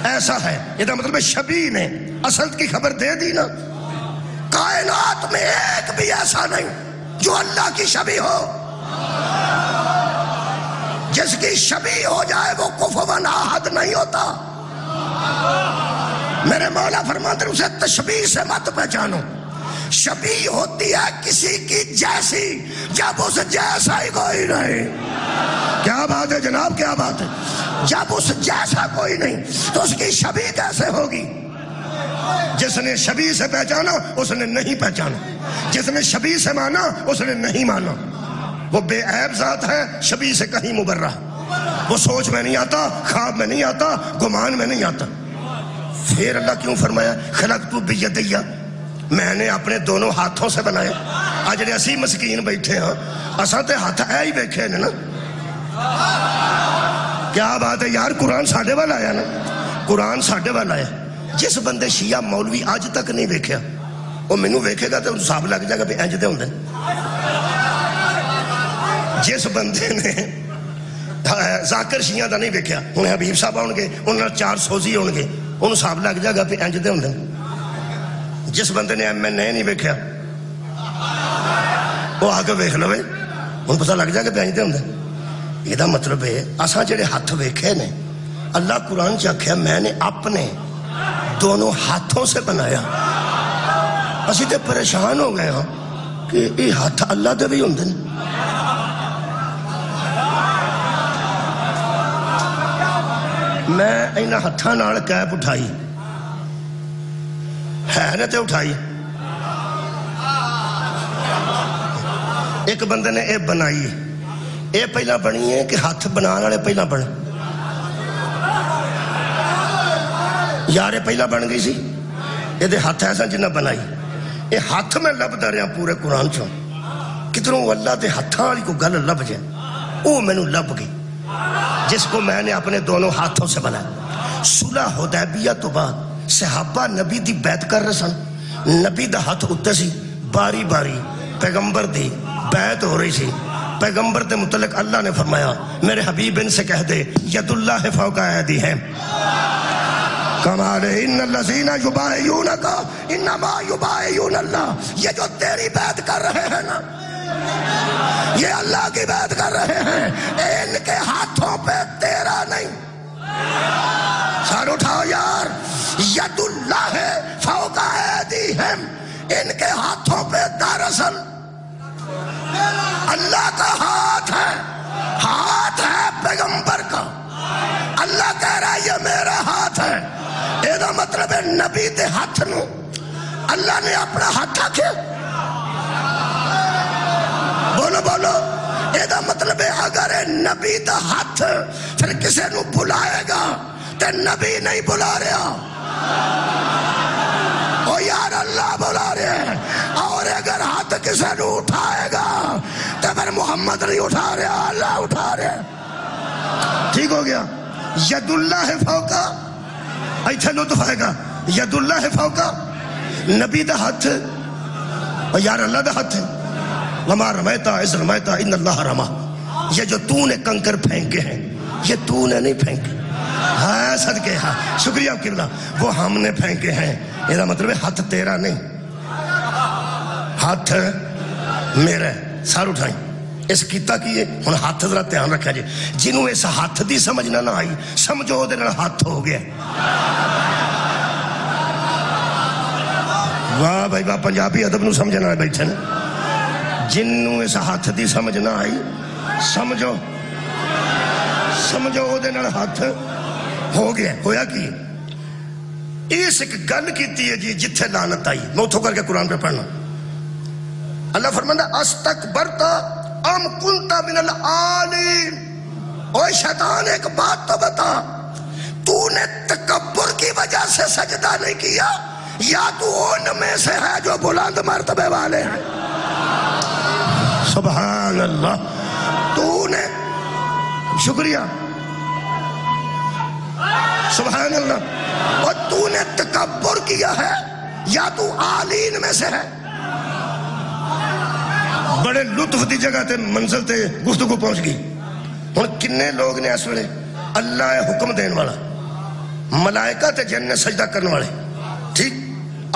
ایسا ہے. یہ مطلب شبیہ نے اصل کی خبر دے دی نا. کائنات میں ایک بھی ایسا نہیں جو اللہ کی شبیہ ہو. جس کی شبیہ ہو جائے وہ کفوا احد نہیں ہوتا. میرے مولا فرماتے ہیں اسے تشبیہ سے مت پہچانو. شبیہ ہوتی ہے کسی کی جیسی جب اس جیسا ہی کوئی نہیں. کیا بات ہے جناب، کیا بات ہے. جب اس جیسا کوئی نہیں تو اس کی شبیہ کیسے ہوگی. جس نے شبیہ سے پہچانا اس نے نہیں پہچانا، جس نے شبیہ سے مانا اس نے نہیں مانا. وہ بے عیب ذات ہے، شبیہ سے کہیں مبرہ. وہ سوچ میں نہیں آتا، خواب میں نہیں آتا، گمان میں نہیں آتا. پھر اللہ کیوں فرمایا خلقت بیدیا، میں نے اپنے دونوں ہاتھوں سے بنایا. آج جڑے اسی مسکین بیٹھے ہاں اساں تے ہاتھ اے ہی ویکھے نے نا. کیا بات ہے یار. قرآن ساڈے وال آیا نا، قرآن ساڈے وال آیا. جس بندے شیعہ مولوی اج تک نہیں ویکھیا وہ مینوں ویکھے گا تو حساب لگ جائے گا بھی انج دے ہوندے. جس بندے نے ذاکر شیعہ دا نہیں ویکھیا، ہن حبیب صاحب آؤ گے انہاں 4 سوزی ہون گے، انہوں حساب لگ جائے گا بھی انج دے ہوندے. جس بندے نے ایم این اے نہیں ویکھیا وہ آ کے ویکھ لوے، ہن پتہ لگ جائے گا بھی انج دے ہوندے. یہ مطلب ہے اساں جڑے ہاتھ ویکھے نے اللہ قرآن چ آکھیا میں نے اپنے دونوں ہاتھوں سے بنایا. اسی تے پریشان ہو گئے ہاں کہ یہ ہاتھ اللہ دے بھی ہوندے نے. میں انہاں ہتھاں نال کیپ اٹھائی ہے نے تے اٹھائی. ایک بندے نے اے بنائی، اے پہلا بنی ہے کہ ہاتھ بنان والے پہلا بنے. یار یہ پہلا بن گئی سی، یہ ہاتھ ایسا جنہ بنائی. یہ ہاتھ میں لبدا رہا پورے قرآن چوں کدھروں اللہ دے ہاتھاں والی کو گل لب جائے، وہ مینوں لب گئی جس کو میں نے اپنے دونوں ہاتھوں سے بنایا. صلح حدیبیہ تو بعد صحابہ نبی دی بیعت کر رہے سن. نبی دا ہاتھ اتے سی، باری باری پیغمبر دی بیعت ہو رہی سی. پیغمبر دے متعلق اللہ نے فرمایا میرے حبیب ان سے کہہ دے ید اللہ فوق ایدیہم. کمال ان الذین یبایعونک انما یبایعون اللہ. یہ جو تیری بیعت کر رہے ہیں نا یہ اللہ کی بیعت کر رہے ہیں، ان کے ہاتھوں پہ تیرا نہیں. سر اٹھاؤ یار. ید اللہ فوق ایدیہم، ان کے ہاتھوں پہ دراصل اللہ کا ہاتھ ہے. ہاتھ ہے پیغمبر کا. اللہ کہہ رہا ہے یہ میرا ہاتھ ہے. یہ مطلب ہے نبی دے ہاتھ نو اللہ نے اپنا ہاتھ آکھے. بولو بولو. یہ مطلب ہے اگر نبی دا ہاتھ پھر کسے نو بلائے گا تے نبی نہیں بلا رہا، او یار اللہ بلا رہے ہیں. اور اگر ہاتھ کسے نو اٹھائے گا تو پھر محمد نہیں اٹھا رہا، اللہ اٹھا رہے. ٹھیک ہو گیا. ید اللہ فوقا، ایتھے لطف آئے گا. ید اللہ فوقا، نبی دا ہاتھ اور یار اللہ دا ہاتھ ہے. وما رمیتا اذ رمیتا ان اللہ رما. یہ جو تو نے کنکر پھینکے ہیں یہ تو نے نہیں پھینکے. ہاں صدقے ہاں شکریہ قبلہ، وہ ہم نے پھینکے ہیں. یہ مطلب ہے ہاتھ تیرا نہیں، ہاتھ میرا. سر اٹھائیں. اس کیتا کی ہے ہن ہاتھ ذرا دھیان رکھا جی. جنوں اس ہاتھ دی سمجھ نہ آئی سمجھو وہ دے ہاتھ ہو گیا. واہ بھائی واہ، پنجابی ادب نو سمجھنا بیٹھے نا. جنوں اس ہاتھ دی سمجھ نہ آئی سمجھو او دے نال ہاتھ ہو گیا ہویا کی اس ایک گل کیتی ہے جی جتھے لعنت آئی میں اتھوں کر کے قرآن پہ پڑھنا اللہ فرماندا استکبرت ام کنت من العالین اوے شیطان ایک بات تو بتا تو نے تکبر کی وجہ سے سجدہ نہیں کیا یا تو ان میں سے ہے جو بلند مرتبے والے ہیں سبحان اللہ تو نے شکریہ سبحان اللہ اور تو نے تکبر کیا ہے یا تو عالین میں سے ہے بڑے لطف دی جگہ تے منزل تے گفتگو پہنچ گئی ہن کنے لوگ نے اس ویلے اللہ حکم دین والا ملائکہ تے جن نے سجدہ کرنے والے ٹھیک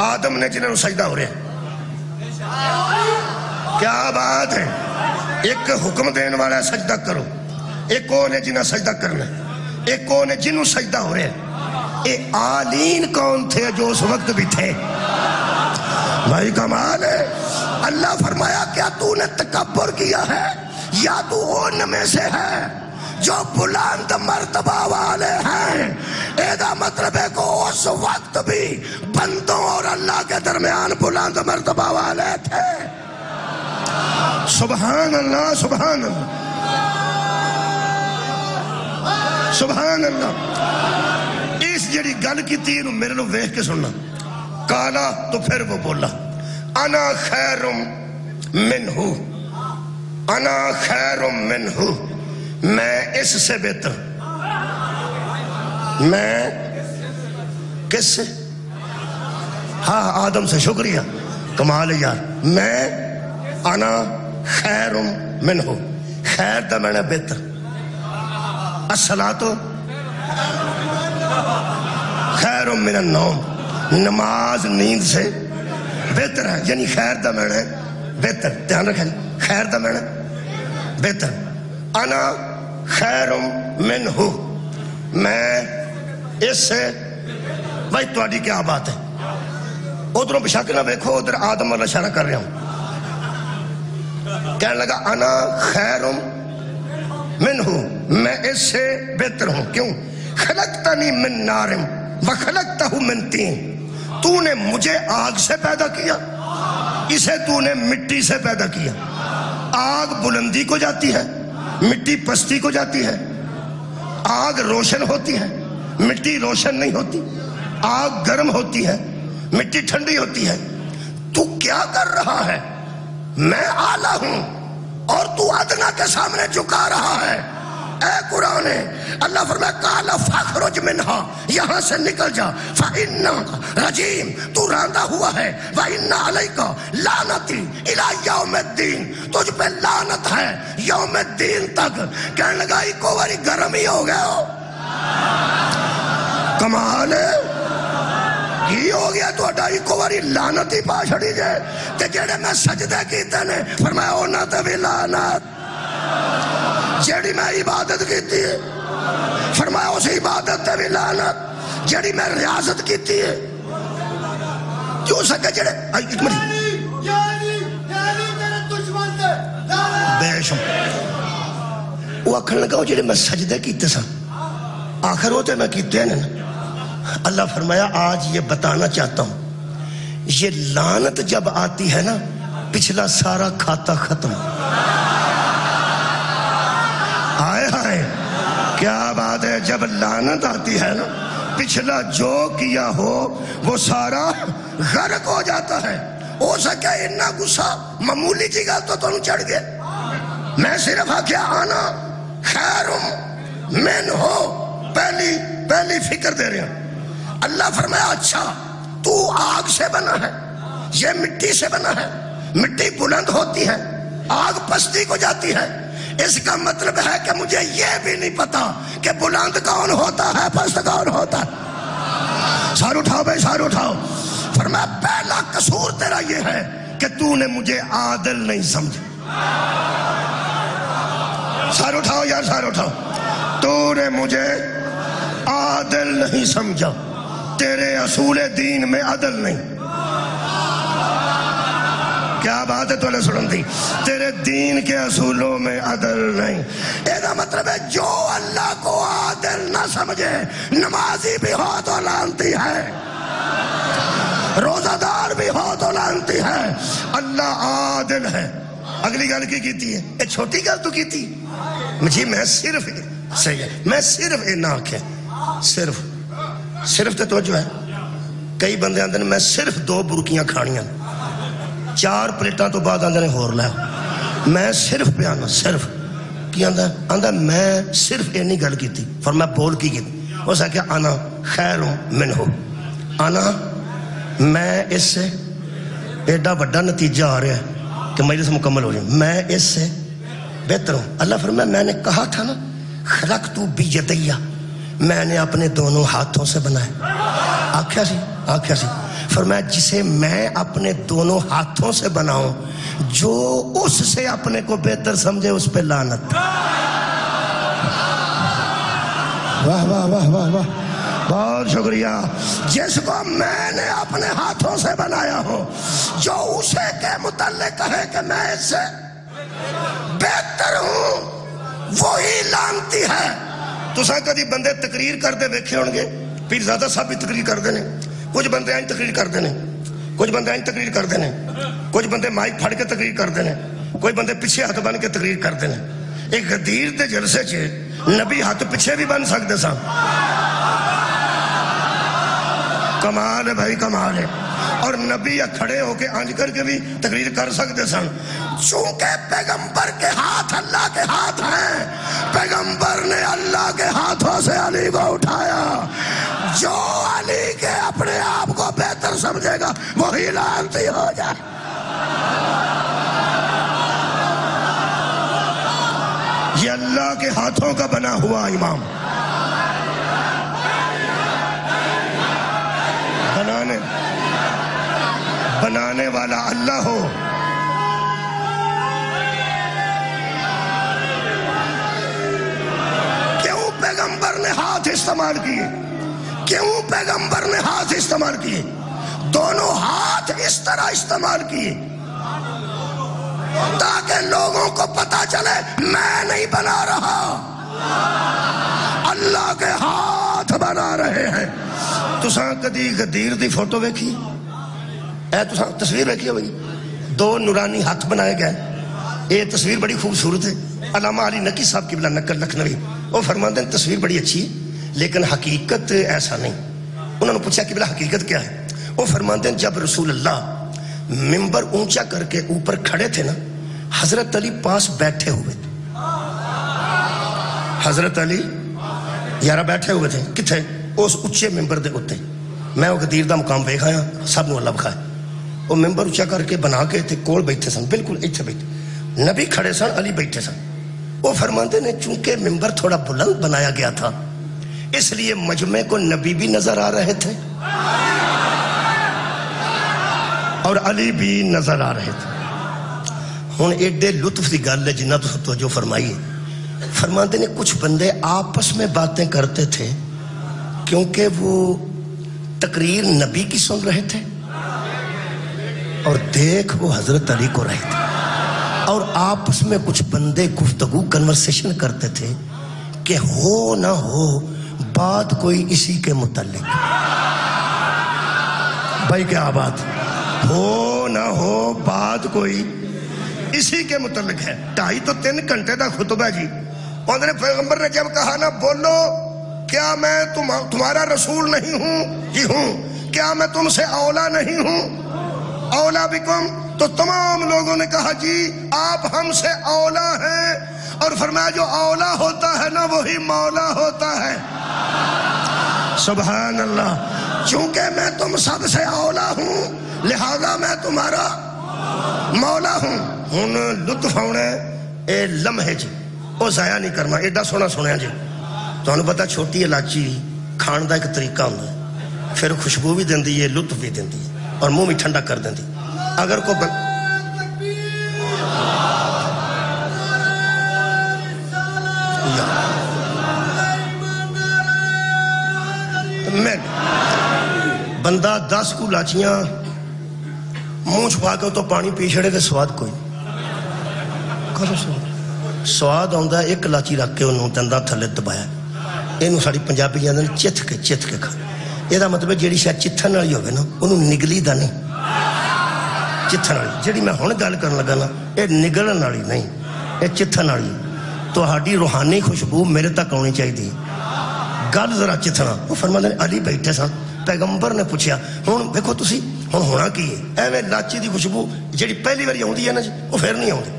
آدم نے جنہوں سجدہ ہو رہے ہیں کیا بات ہے ایک حکم دین والا ہے سجدہ کرو ایک کو نے جنہوں سجدہ کرنا ایک کو نے جنہوں سجدہ ہو رہے ہیں اے عالین کون تھے جو اس وقت بھی تھے بھائی کمال ہے اللہ فرمایا کیا تو نے تکبر کیا ہے یا تو ان میں سے ہے جو بلند مرتبہ والے ہیں ایدہ مطلب ہے کہ اس وقت بھی بندوں اور اللہ کے درمیان بلند مرتبہ والے تھے سبحان اللہ سبحان اللہ سبحان اللہ اس جڑی گل کی تھی میرے لوگ ویخ کے سننا کالا تو پھر وہ بولا انا خیر منہ انا خیر منہ میں اس سے بہتر میں کس سے ہاں آدم سے شکریہ کمال یار میں انا خیر منہ خیر دا میں نے بہتر الصلاۃ خیر من النوم نماز نیند سے بہتر ہے یعنی خیر دا میں نے بہتر دھیان رکھیں خیر دا میں نے بہتر انا خیر منہ میں اس سے بھائی تواڈی کیا بات ہے ادھروں بشک نہ دیکھو ادھر آدم والا اشارہ کر رہا ہوں کہنے لگا انا خیر منہ میں اس سے بہتر ہوں کیوں خلقتنی من نار وخلقتہ من طین تو نے مجھے آگ سے پیدا کیا اسے تو نے مٹی سے پیدا کیا آگ بلندی کو جاتی ہے مٹی پستی کو جاتی ہے آگ روشن ہوتی ہے مٹی روشن نہیں ہوتی آگ گرم ہوتی ہے مٹی ٹھنڈی ہوتی ہے تو کیا کر رہا ہے میں اعلیٰ ہوں اور تو ادنا کے سامنے جھکا رہا ہے اے قرآن اللہ فرمایا قال فاخرج منہا یہاں سے نکل جا فإنک رجیم تو راندہ ہوا ہے وإن علیک لعنتی الی یوم الدین تجھ پہ لعنت ہے یوم الدین تک کہنے لگا ایکو باری گرم ہی ہو گیا ہو کمال ہے یہ ہو گیا تو اڈا ایکو باری لعنت ہی پا چھڑی جائے تے جڑے میں سجدہ کیتے نے فرمایا اونا تے بھی لعنت جڑی میں عبادت کیتی ہے فرمایا اسے عبادت تے بھی لعنت جڑی میں ریاضت کیتی ہے کیوں سکے جڑے ایک منٹ بے شم وہ اکھن لگا جڑے میں سجدہ کیتے سا آخر ہوتے میں کیتے ہیں اللہ فرمایا آج یہ بتانا چاہتا ہوں یہ لعنت جب آتی ہے نا پچھلا سارا کھاتا ختم آئے آئے کیا بات ہے جب لعنت آتی ہے نا پچھلا جو کیا ہو وہ سارا غرق ہو جاتا ہے ہو سکے اتنا غصہ معمولی جی گل تو تمہیں چڑھ گئے میں صرف کیا آنا خیر من ہو پہلی فکر دے رہے ہیں اللہ فرمایا اچھا تو آگ سے بنا ہے یہ مٹی سے بنا ہے مٹی بلند ہوتی ہے آگ پستی کو جاتی ہے اس کا مطلب ہے کہ مجھے یہ بھی نہیں پتا کہ بلند کون ہوتا ہے پست کون ہوتا ہے سار اٹھاؤ بھائی سار اٹھاؤ فرمایا پہلا قصور تیرا یہ ہے کہ تو نے مجھے عادل نہیں سمجھا سار اٹھاؤ یار سار اٹھاؤ تو نے مجھے عادل نہیں سمجھا تیرے اصول دین میں عدل نہیں کیا بات ہے تو لے سنن دی تیرے دین کے اصولوں میں عدل نہیں. ایسا مطلب ہے جو اللہ کو عادل نہ سمجھے نمازی بھی ہو تو لعنتی ہے, روزہ دار بھی ہو تو لعنتی ہے. اللہ عادل ہے. اگلی گل کی کیتی ہے, یہ چھوٹی گل تو کیتی جی میں صرف صحیح ہے میں صرف یہ نہ آکھیں صرف تے توجہ ہے. کئی بندے آندے نے میں صرف 2 برکیاں کھانیاں 4 پلیٹاں تو بعد آندے نے ہور لے. میں صرف پیانا صرف کی آندہ میں صرف یہ نہیں گل کیتی فرمایا بول کی کیتی اس نے کہا انا خیر منہ انا میں اس سے ایڈا بڑا نتیجہ آ رہا ہے کہ مجلس مکمل ہو جائے میں اس سے بہتر ہوں. اللہ فرمایا میں نے کہا تھا نا خلقت بیدیہ میں نے اپنے دونوں ہاتھوں سے بنایا. آکھیا سی فرمایا جسے میں اپنے دونوں ہاتھوں سے بناؤں جو اس سے اپنے کو بہتر سمجھے اس پہ لعنت. واہ واہ واہ واہ واہ بہت شکریہ. جس کو میں نے اپنے ہاتھوں سے بنایا ہوں جو اسے کے متعلق کہے کہ میں اس سے بہتر ہوں وہی لعنتی ہے. تو سا کدی بندے تقریر کر دے ویکھے ہون گے پیر زیادہ صاحب بھی تقریر کر دے نے کچھ بندے آئیں تقریر کر دے نے کچھ بندے آئیں تقریر کر دے نے کچھ بندے مائک پھڑ کے تقریر کر دے نے کوئی بندے پیچھے ہاتھ بن کے تقریر کر دے نے. ایک غدیر دے جلسے چ نبی ہاتھ پیچھے بھی بن سکتے سن. کمال ہے بھائی کمال ہے. اور نبی کھڑے ہو کے آنج کر کے بھی تقریر کر سکتے سن. چونکہ پیغمبر کے ہاتھ اللہ کے ہاتھ ہیں پیغمبر نے اللہ کے ہاتھوں سے علی کو اٹھایا. جو علی کے اپنے آپ کو بہتر سمجھے گا وہی لعنتی ہو جائے. یہ اللہ کے ہاتھوں کا بنا ہوا امام بنانے والا اللہ ہو. کیوں پیغمبر نے ہاتھ استعمال کیے کیوں پیغمبر نے ہاتھ استعمال کیے دونوں ہاتھ اس طرح استعمال کیے تاکہ لوگوں کو پتا چلے میں نہیں بنا رہا اللہ کے ہاتھ بنا رہے ہیں. تو ساں کدی غدیر دی فوٹو ویکھی اے تو تصویر ویکھی بھائی 2 نورانی ہاتھ بنائے گئے. یہ تصویر بڑی خوبصورت ہے. علامہ علی نقی صاحب قبلہ نقل لکھنوی وہ فرماتے ہیں تصویر بڑی اچھی ہے لیکن حقیقت ایسا نہیں. انہوں نے پوچھا قبلہ حقیقت کیا ہے. وہ فرماتے ہیں جب رسول اللہ منبر اونچا کر کے اوپر کھڑے تھے نا حضرت علی پاس بیٹھے ہوئے تھے. حضرت علی یارہ بیٹھے ہوئے تھے کتھے اس اچھے ممبر دے اتے. میں وہ غدیر دا مقام ویکھ آیا سب نو اللہ بخائے. وہ ممبر اچھا کر کے بنا کے تھے کول بیٹھے سن بالکل ایتھے بیٹھے نبی کھڑے سن علی بیٹھے سن. وہ فرماتے نے چونکہ ممبر تھوڑا بلند بنایا گیا تھا اس لیے مجمع کو نبی بھی نظر آ رہے تھے اور علی بھی نظر آ رہے تھے. ہن ایڈے لطف دی گل ہے جنہ تو توجہ فرمائیے. فرماتے نے کچھ بندے آپس میں باتیں کرتے تھے کیونکہ وہ تقریر نبی کی سن رہے تھے اور دیکھ وہ حضرت علی کو رہے تھے اور آپس میں کچھ بندے گفتگو کنورسیشن کرتے تھے کہ ہو نہ ہو بات کوئی اسی کے متعلق. بھائی کیا بات ہو نہ ہو بات کوئی اسی کے متعلق ہے. 2.5 تو 3 گھنٹے کا خطبہ جی. انہوں نے پیغمبر نے جب کہا نا بولو کیا میں تمہارا رسول نہیں ہوں جی ہوں کیا میں تم سے اولا نہیں ہوں اولا بکم تو تمام لوگوں نے کہا جی آپ ہم سے اولا ہیں اور فرمایا جو اولا ہوتا ہے نا وہی مولا ہوتا ہے. سبحان اللہ. چونکہ میں تم سب سے اولا ہوں لہذا میں تمہارا مولا ہوں. ہن لطف آنا اے لمحے جی وہ ضائع نہیں کرنا. ایڈا سونا سنیا جی تمہیں پتا چھوٹی الائچی کھان دا ایک طریقہ ہوتا ہے پھر خوشبو بھی دیندی ہے لطف بھی دیندی ہے اور منہ بھی ٹھنڈا کر دیندی. اگر کو بندہ 10 کو لاچیاں منہ چھپا کے تو پانی پی چھڑے تے سواد کوئی سواد آتا ایک لاچی رکھ کے انہوں دنداں تھلے دبایا یہ ساری پنجابی جاندے چتھ کے کھا یہ مطلب جیڑی شاید چتھن والی ہوگی نا انہوں نگلی دا نہیں چتھن والی جیڑی میں ہن گل کرن لگا نا یہ نگلن والی نہیں یہ چتھن والی تہاڈی روحانی خوشبو میرے تک آنی چاہیے گل ذرا چتھنا وہ فرماندے علی بیٹھے سن پیغمبر نے پوچھا ہن دیکھو تسی ہن ہونا کی ہے ایویں لاچی دی خوشبو جیڑی پہلی باری آندی ہے نا جی وہ پھر نہیں آندی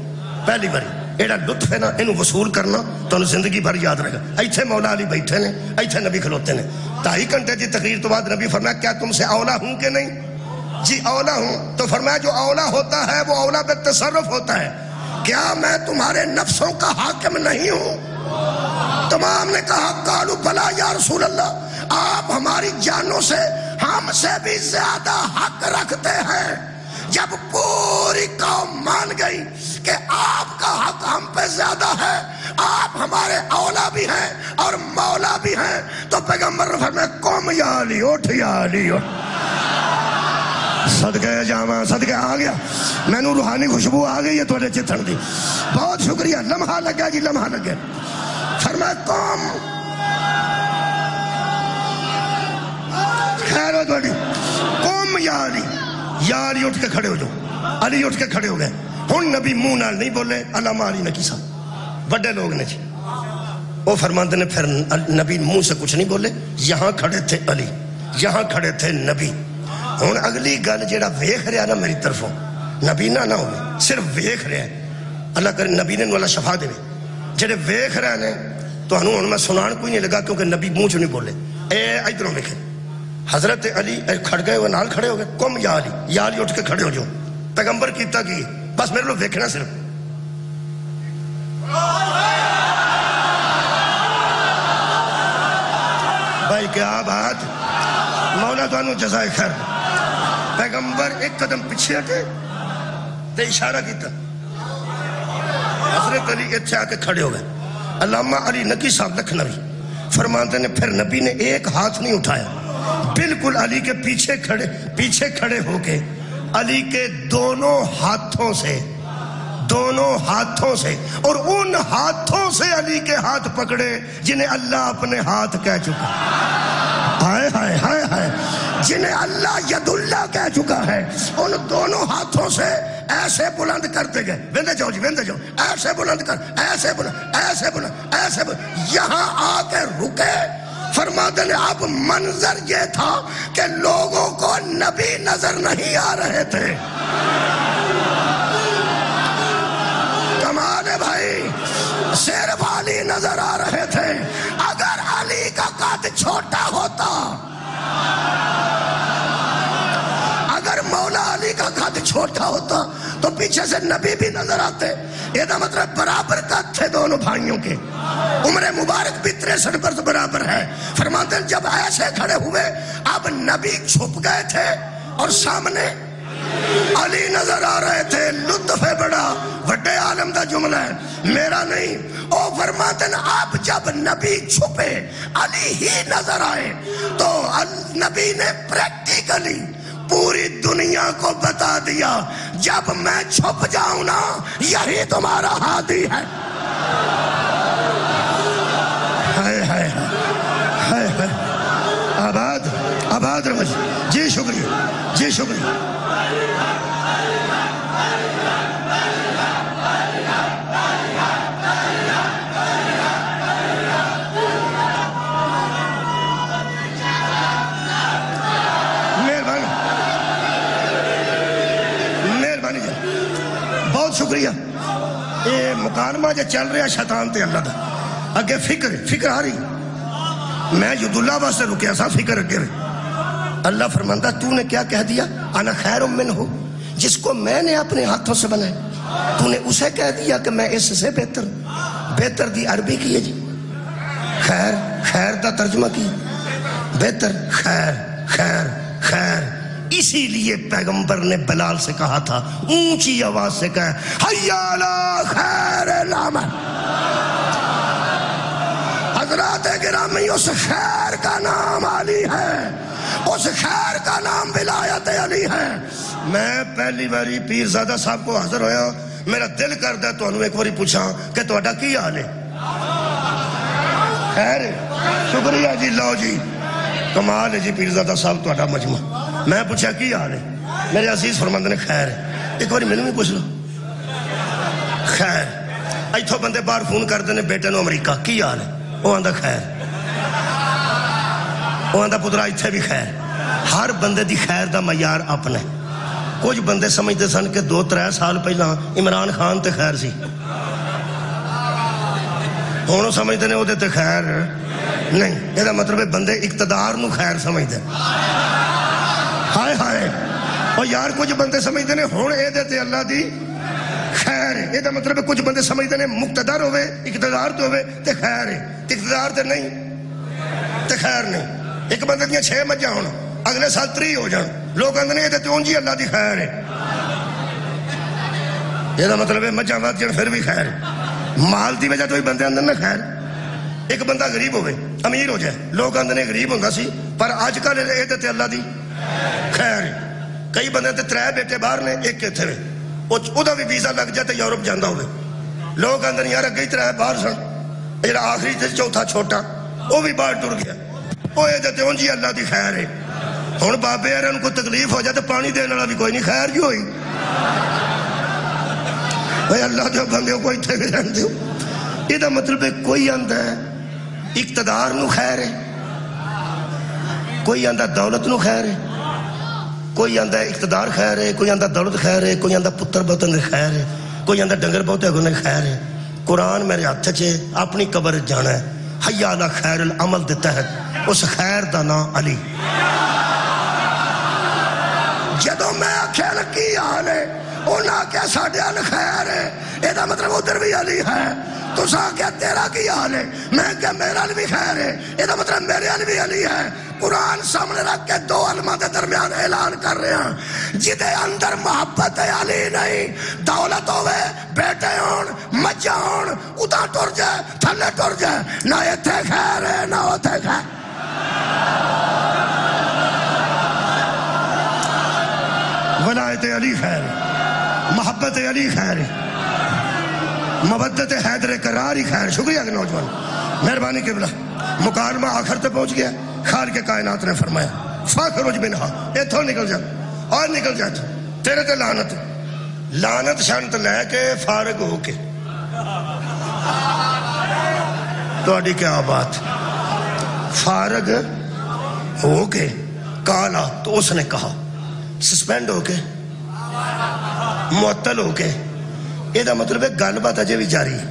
پہلی باری ایڈا لطف ہے نا اینو وصول کرنا تو زندگی بھر یاد رہے گا ایتھے مولا علی بیٹھے نے ایتھے نبی کھلوتے نے 2.5 گھنٹے کی تقریر تو بعد نبی فرمایا کیا تم سے اولا ہوں کہ نہیں جی اولا ہوں تو فرمایا جو اولا ہوتا ہے وہ اولا بے تصرف ہوتا ہے کیا میں تمہارے نفسوں کا حاکم نہیں ہوں تمام نے کہا قالوا بلا یا رسول اللہ آپ ہماری جانوں سے ہم سے بھی زیادہ حق رکھتے ہیں جب پوری قوم مان گئی کہ آپ کا حق ہم پہ زیادہ ہے آپ ہمارے اولا بھی ہیں اور مولا بھی ہیں تو پیغمبر نے فرمایا قوم یا علی اٹھ یا علی اٹھ صدقے جاواں صدقے آ گیا میں نو روحانی خوشبو آ گئی ہے تھوڑے چتھن دی بہت شکریہ لمحہ لگا جی لمحہ لگا فرمایا قوم خیر ہو تھوڑی قوم یا علی اٹھ کے کھڑے ہو جاؤ علی اٹھ کے کھڑے ہو گئے ہن نبی منہ نال نہیں بولے علامہ علی نے کیسا بڑے لوگ نے جی وہ فرماندے نے پھر نبی منہ سے کچھ نہیں بولے یہاں کھڑے تھے علی یہاں کھڑے تھے نبی ہن اگلی گل جیڑا ویکھ رہا نا میری طرفوں نبی نہ ہوئے صرف ویکھ رہا ہے اللہ کرے نبی نے اللہ شفا دے جڑے ویکھ رہے نے تو ہن میں سنان کوئی نہیں لگا کیونکہ نبی منہ چ نہیں بولے اے ادھروں ویکھے حضرت علی کھڑ گئے وہ نال کھڑے ہو گئے قم یا علی اٹھ کے کھڑے ہو جاؤ پیغمبر کیتا کی بس میرے لوگ ویکھنا صرف بھائی کیا بات مولا تانوں جزائے خیر پیغمبر ایک قدم پیچھے ہٹے تے اشارہ کیتا حضرت علی اتھے آ کے کھڑے ہو گئے علامہ علی نقی صاحب لکھنوی فرماتے نے پھر نبی نے ایک ہاتھ نہیں اٹھایا بالکل علی کے پیچھے کھڑے ہو کے علی کے دونوں ہاتھوں سے اور ان ہاتھوں سے علی کے ہاتھ پکڑے جنہیں اللہ اپنے ہاتھ کہہ چکا ہائے ہائے ہائے ہائے جنہیں اللہ ید اللہ کہہ چکا ہے ان دونوں ہاتھوں سے ایسے بلند کرتے گئے ویندے جاؤ جی ویندے جاؤ ایسے بلند کر ایسے بلند یہاں آ کے رکے فرماتے ہیں اب منظر یہ تھا کہ لوگوں کو نبی نظر نہیں آ رہے تھے کمال ہے بھائی صرف علی نظر آ رہے تھے اگر علی کا قد چھوٹا ہوتا اگر مولا علی کا قد چھوٹا ہوتا تو پیچھے سے نبی بھی نظر آتے یہ مطلب برابر قد تھے دونوں بھائیوں کے عمر مبارک بھی 63 برس برابر ہے فرماتے ہیں جب ایسے کھڑے ہوئے اب نبی چھپ گئے تھے اور سامنے علی نظر آ رہے تھے لطف ہے بڑا بڑے عالم دا جملہ ہے میرا نہیں او فرماتے ہیں اب جب نبی چھپے علی ہی نظر آئے تو نبی نے پریکٹیکلی پوری دنیا کو بتا دیا جب میں چھپ جاؤں نا یہی تمہارا ہادی ہے آباد رمض جی شکریہ مہربانی جی بہت شکریہ یہ مکالمہ جو چل رہا شیطان تے اللہ دا اگے فکر آ رہی میں ید اللہ واسطے رکیا سا فکر اگے رہی اللہ فرماندہ تو نے کیا کہہ دیا انا خیر منہ جس کو میں نے اپنے ہاتھوں سے بنایا تو نے اسے کہہ دیا کہ میں اس سے بہتر دی عربی کی ہے جی خیر دا ترجمہ کی بہتر خیر اسی لیے پیغمبر نے بلال سے کہا تھا اونچی آواز سے کہا حی علی خیر العمل حضرات گرامی اس خیر کا نام علی ہے اس خیر کا نام ولایت علی ہے میں پہلی باری پیرزادہ صاحب کو حاضر ہویا، میرا دل کردا ہے تانوں ایک باری پوچھاں کہ تہاڈا کی حال ہے؟ خیر شکریہ جی، لو جی کمال ہے جی پیرزادہ صاحب تہاڈا مجمع۔ میں پوچھا کی حال ہے؟ میرے عزیز فرماندے نے خیر ہے۔ ایک باری مینوں بھی پوچھ لو خیر۔ ایتھوں بندے باہر فون کردے نے بیٹے نو امریکہ، کی حال ہے؟ وہ آندا خیر، وہ آندا پترا ایتھے بھی خیر۔ ہر بندے دی خیر دا معیار اپنا ہے۔ کچھ بندے سمجھتے سن کہ 2-3 سال پہلا عمران خان تے خیر سی، ہوں سمجھتے ہیں وہ تے خیر نہیں۔ یہ مطلب ہے بندے اقتدار نو خیر سمجھتے ہیں۔ ہائے ہائے، اور یار کچھ بندے سمجھتے ہیں ہوں یہ اللہ دی خیر ہے۔ یہ مطلب ہے کچھ بندے سمجھتے ہیں مقتدر ہوئے اقتدار تو ہوئے تے خیر ہے، اقتدار تے نہیں تے خیر نہیں۔ ایک بندے دیا 6 مجھاں ہون، اگلے سال 3 ہو جان، لوگ کہتے ہیں یہ تو اونجی اللہ دی خیر ہے۔ یہ مطلب ہے مجھاں ود جان پھر بھی خیر ہے۔ مال دی وجہ تو ہی بندے اندر نہ خیر۔ ایک بندہ غریب ہوئے امیر ہو جائے، لوگ کہتے ہیں غریب ہوندا سی پر اج کل یہ تے اللہ دی خیر ہے۔ کئی بندے تے 3 بیٹے باہر نے، ایک اتنے وے، وہ بھی ویزا لگ جائے تو یورپ جانا ہوئے، لوگ کہتے ہیں یار اگے 3 باہر سن، جڑا آخری تے چوتھا چھوٹا وہ بھی باہر ٹر گیا، وہ یہ تے اونجی اللہ دی خیر ہے۔ ہوں بابے یار ان کو تکلیف ہو جائے تو پانی دینے والا بھی کوئی نہیں، خیر جو ہوئی بھائی اللہ دے بندے کو اتنے بھی رہتے ہو۔ یہ مطلب ہے کوئی آندا ہے اقتدار نو خیر ہے، کوئی آندا دولت نو خیر ہے، کوئی آندا اقتدار خیر ہے، کوئی آندا دولت خیر ہے، کوئی آندا پتر بہتن خیر ہے، کوئی آندا ڈنگر بہتے گنے خیر ہے۔ قرآن میرے ہاتھ چ اپنی قبر جانا ہے، حی علی خیر العمل دے تحت اس خیر دا نام علی۔ جدو میں آخیا نا کی حال ہے، انہیں آخیا ساڈے حال خیر ہے، یہ مطلب ادھر بھی علی ہے۔ تساں آخیا تیرا کی حال ہے، میں کہا میرا حال بھی خیر ہے، یہ مطلب میرے حال بھی علی ہے۔ قرآن سامنے رکھ کے 2 علماء کے درمیان اعلان کر رہے ہیں، جدے اندر محبت علی نہیں، دولت ہوئے، بیٹے ہون، مجھا ہون، ادھا ٹر جائے تھلے ٹر جائے، نہ اتھے خیر ہے نہ اتھے خیر۔ ولایت علی خیر ہے، محبت علی خیر ہے، مودت حیدر قراری خیر۔ شکریہ کہ نوجوان، مہربانی قبلہ۔ مکالمہ آخر تے پہنچ گیا، خالق کائنات نے فرمایا فاخرج منہا، اتھوں نکل جا اور نکل جا، تیرے تے لعنت، لعنت شانت لے کے فارغ ہو کے۔ تہاڈی کیا بات، فارغ ہو کے کالا، تو اس نے کہا سسپینڈ ہو کے، معطل ہو کے، یہ مطلب ہے گل بات اجے بھی جاری ہے۔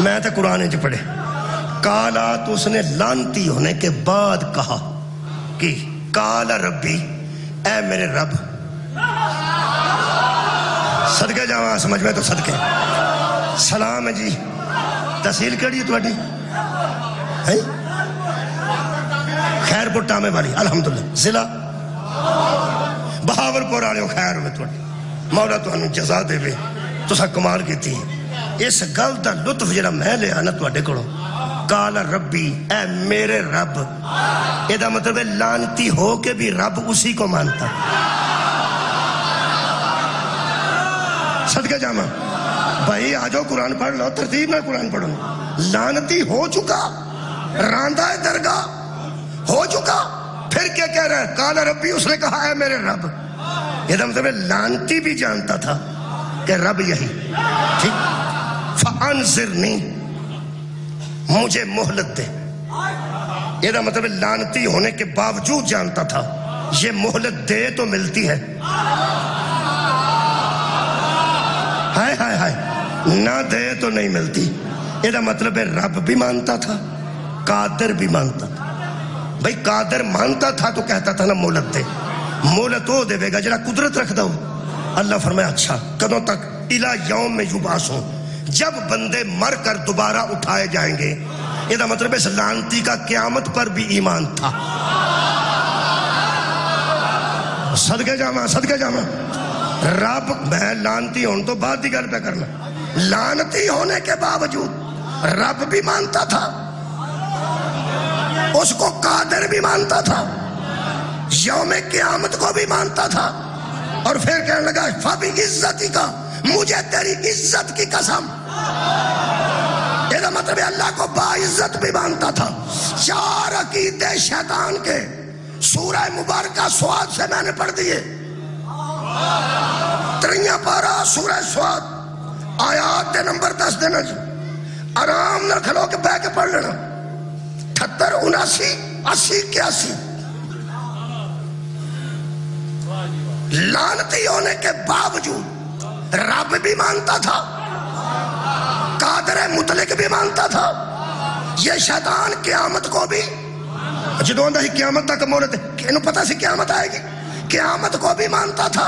میں تو قرآن چ پڑھے کالا، تو اس نے لانتی ہونے کے بعد کہا کہ کالا ربی، اے میرے رب۔ صدقے جاواں، سمجھ میں تو صدقے۔ سلام ہے جی، تحصیل کیڑی ہے تہاڈی؟ خیر پور ٹامے والی، الحمدللہ۔ ضلع بہاولپور والے خیر ہوئے تہاڈی، مولا تہانوں جزا دے وے، تساں کمال کیتی۔ اس گل دا لطف جڑا میں لیا نا تہاڈے کولوں، کالا ربی، اے میرے رب، یہ مطلب ہے لانتی ہو کے بھی رب اسی کو مانتا۔ صدقے جاواں بھائی، آجو قرآن پڑھ لو، ترتیب میں قرآن پڑھو۔ لانتی ہو چکا، راندہ درگاہ ہو چکا، پھر کیا کہہ رہا ہے؟ کالا ربی، اس نے کہا اے میرے رب۔ یہ مطلب ہے لانتی بھی جانتا تھا کہ رب یہی ٹھیک۔ فانظرنی، مجھے مہلت دے۔ یہ مطلب ہے لانتی ہونے کے باوجود جانتا تھا یہ مہلت دے تو ملتی ہے، ہائے ہائے ہائے، نہ دے تو نہیں ملتی۔ یہ مطلب ہے رب بھی مانتا تھا، قادر بھی مانتا تھا۔ بھئی قادر مانتا تھا تو کہتا تھا نا مہلت دے، مہلت وہ دے گا جڑا قدرت رکھ دو۔ اللہ فرمایا اچھا کدوں تک؟ الی یوم میں یبعثون، جب بندے مر کر دوبارہ اٹھائے جائیں گے۔ یہ مطلب اس لعنتی کا قیامت پر بھی ایمان تھا۔ صدقے جاواں، صدقے جاواں، رب میں لعنتی ہون تو بعد دی گل پہ کرنا، لعنتی ہونے کے باوجود رب بھی مانتا تھا، اس کو قادر بھی مانتا تھا، یوم قیامت کو بھی مانتا تھا، اور پھر کہنے لگا فبی عزتی کا، مجھے تیری عزت کی قسم۔ یہ مطلب اللہ کو باعزت بھی مانتا تھا۔ 4 عقیدے شیطان کے سورہ مبارکہ سواد سے میں نے پڑھ دیے۔ 3 پارہ سورہ سواد آیات دے نمبر 10 دینا جی، آرام نہ کھلو کے بہ کے پڑھ لینا۔ 78 79 80 81 لعنتی ہونے کے باوجود رب بھی مانتا تھا، قادر مطلق بھی مانتا تھا۔ یہ شیطان قیامت کو بھی جدوں ہی قیامت تک مولت انہوں پتا سی قیامت آئے گی، قیامت کو بھی مانتا تھا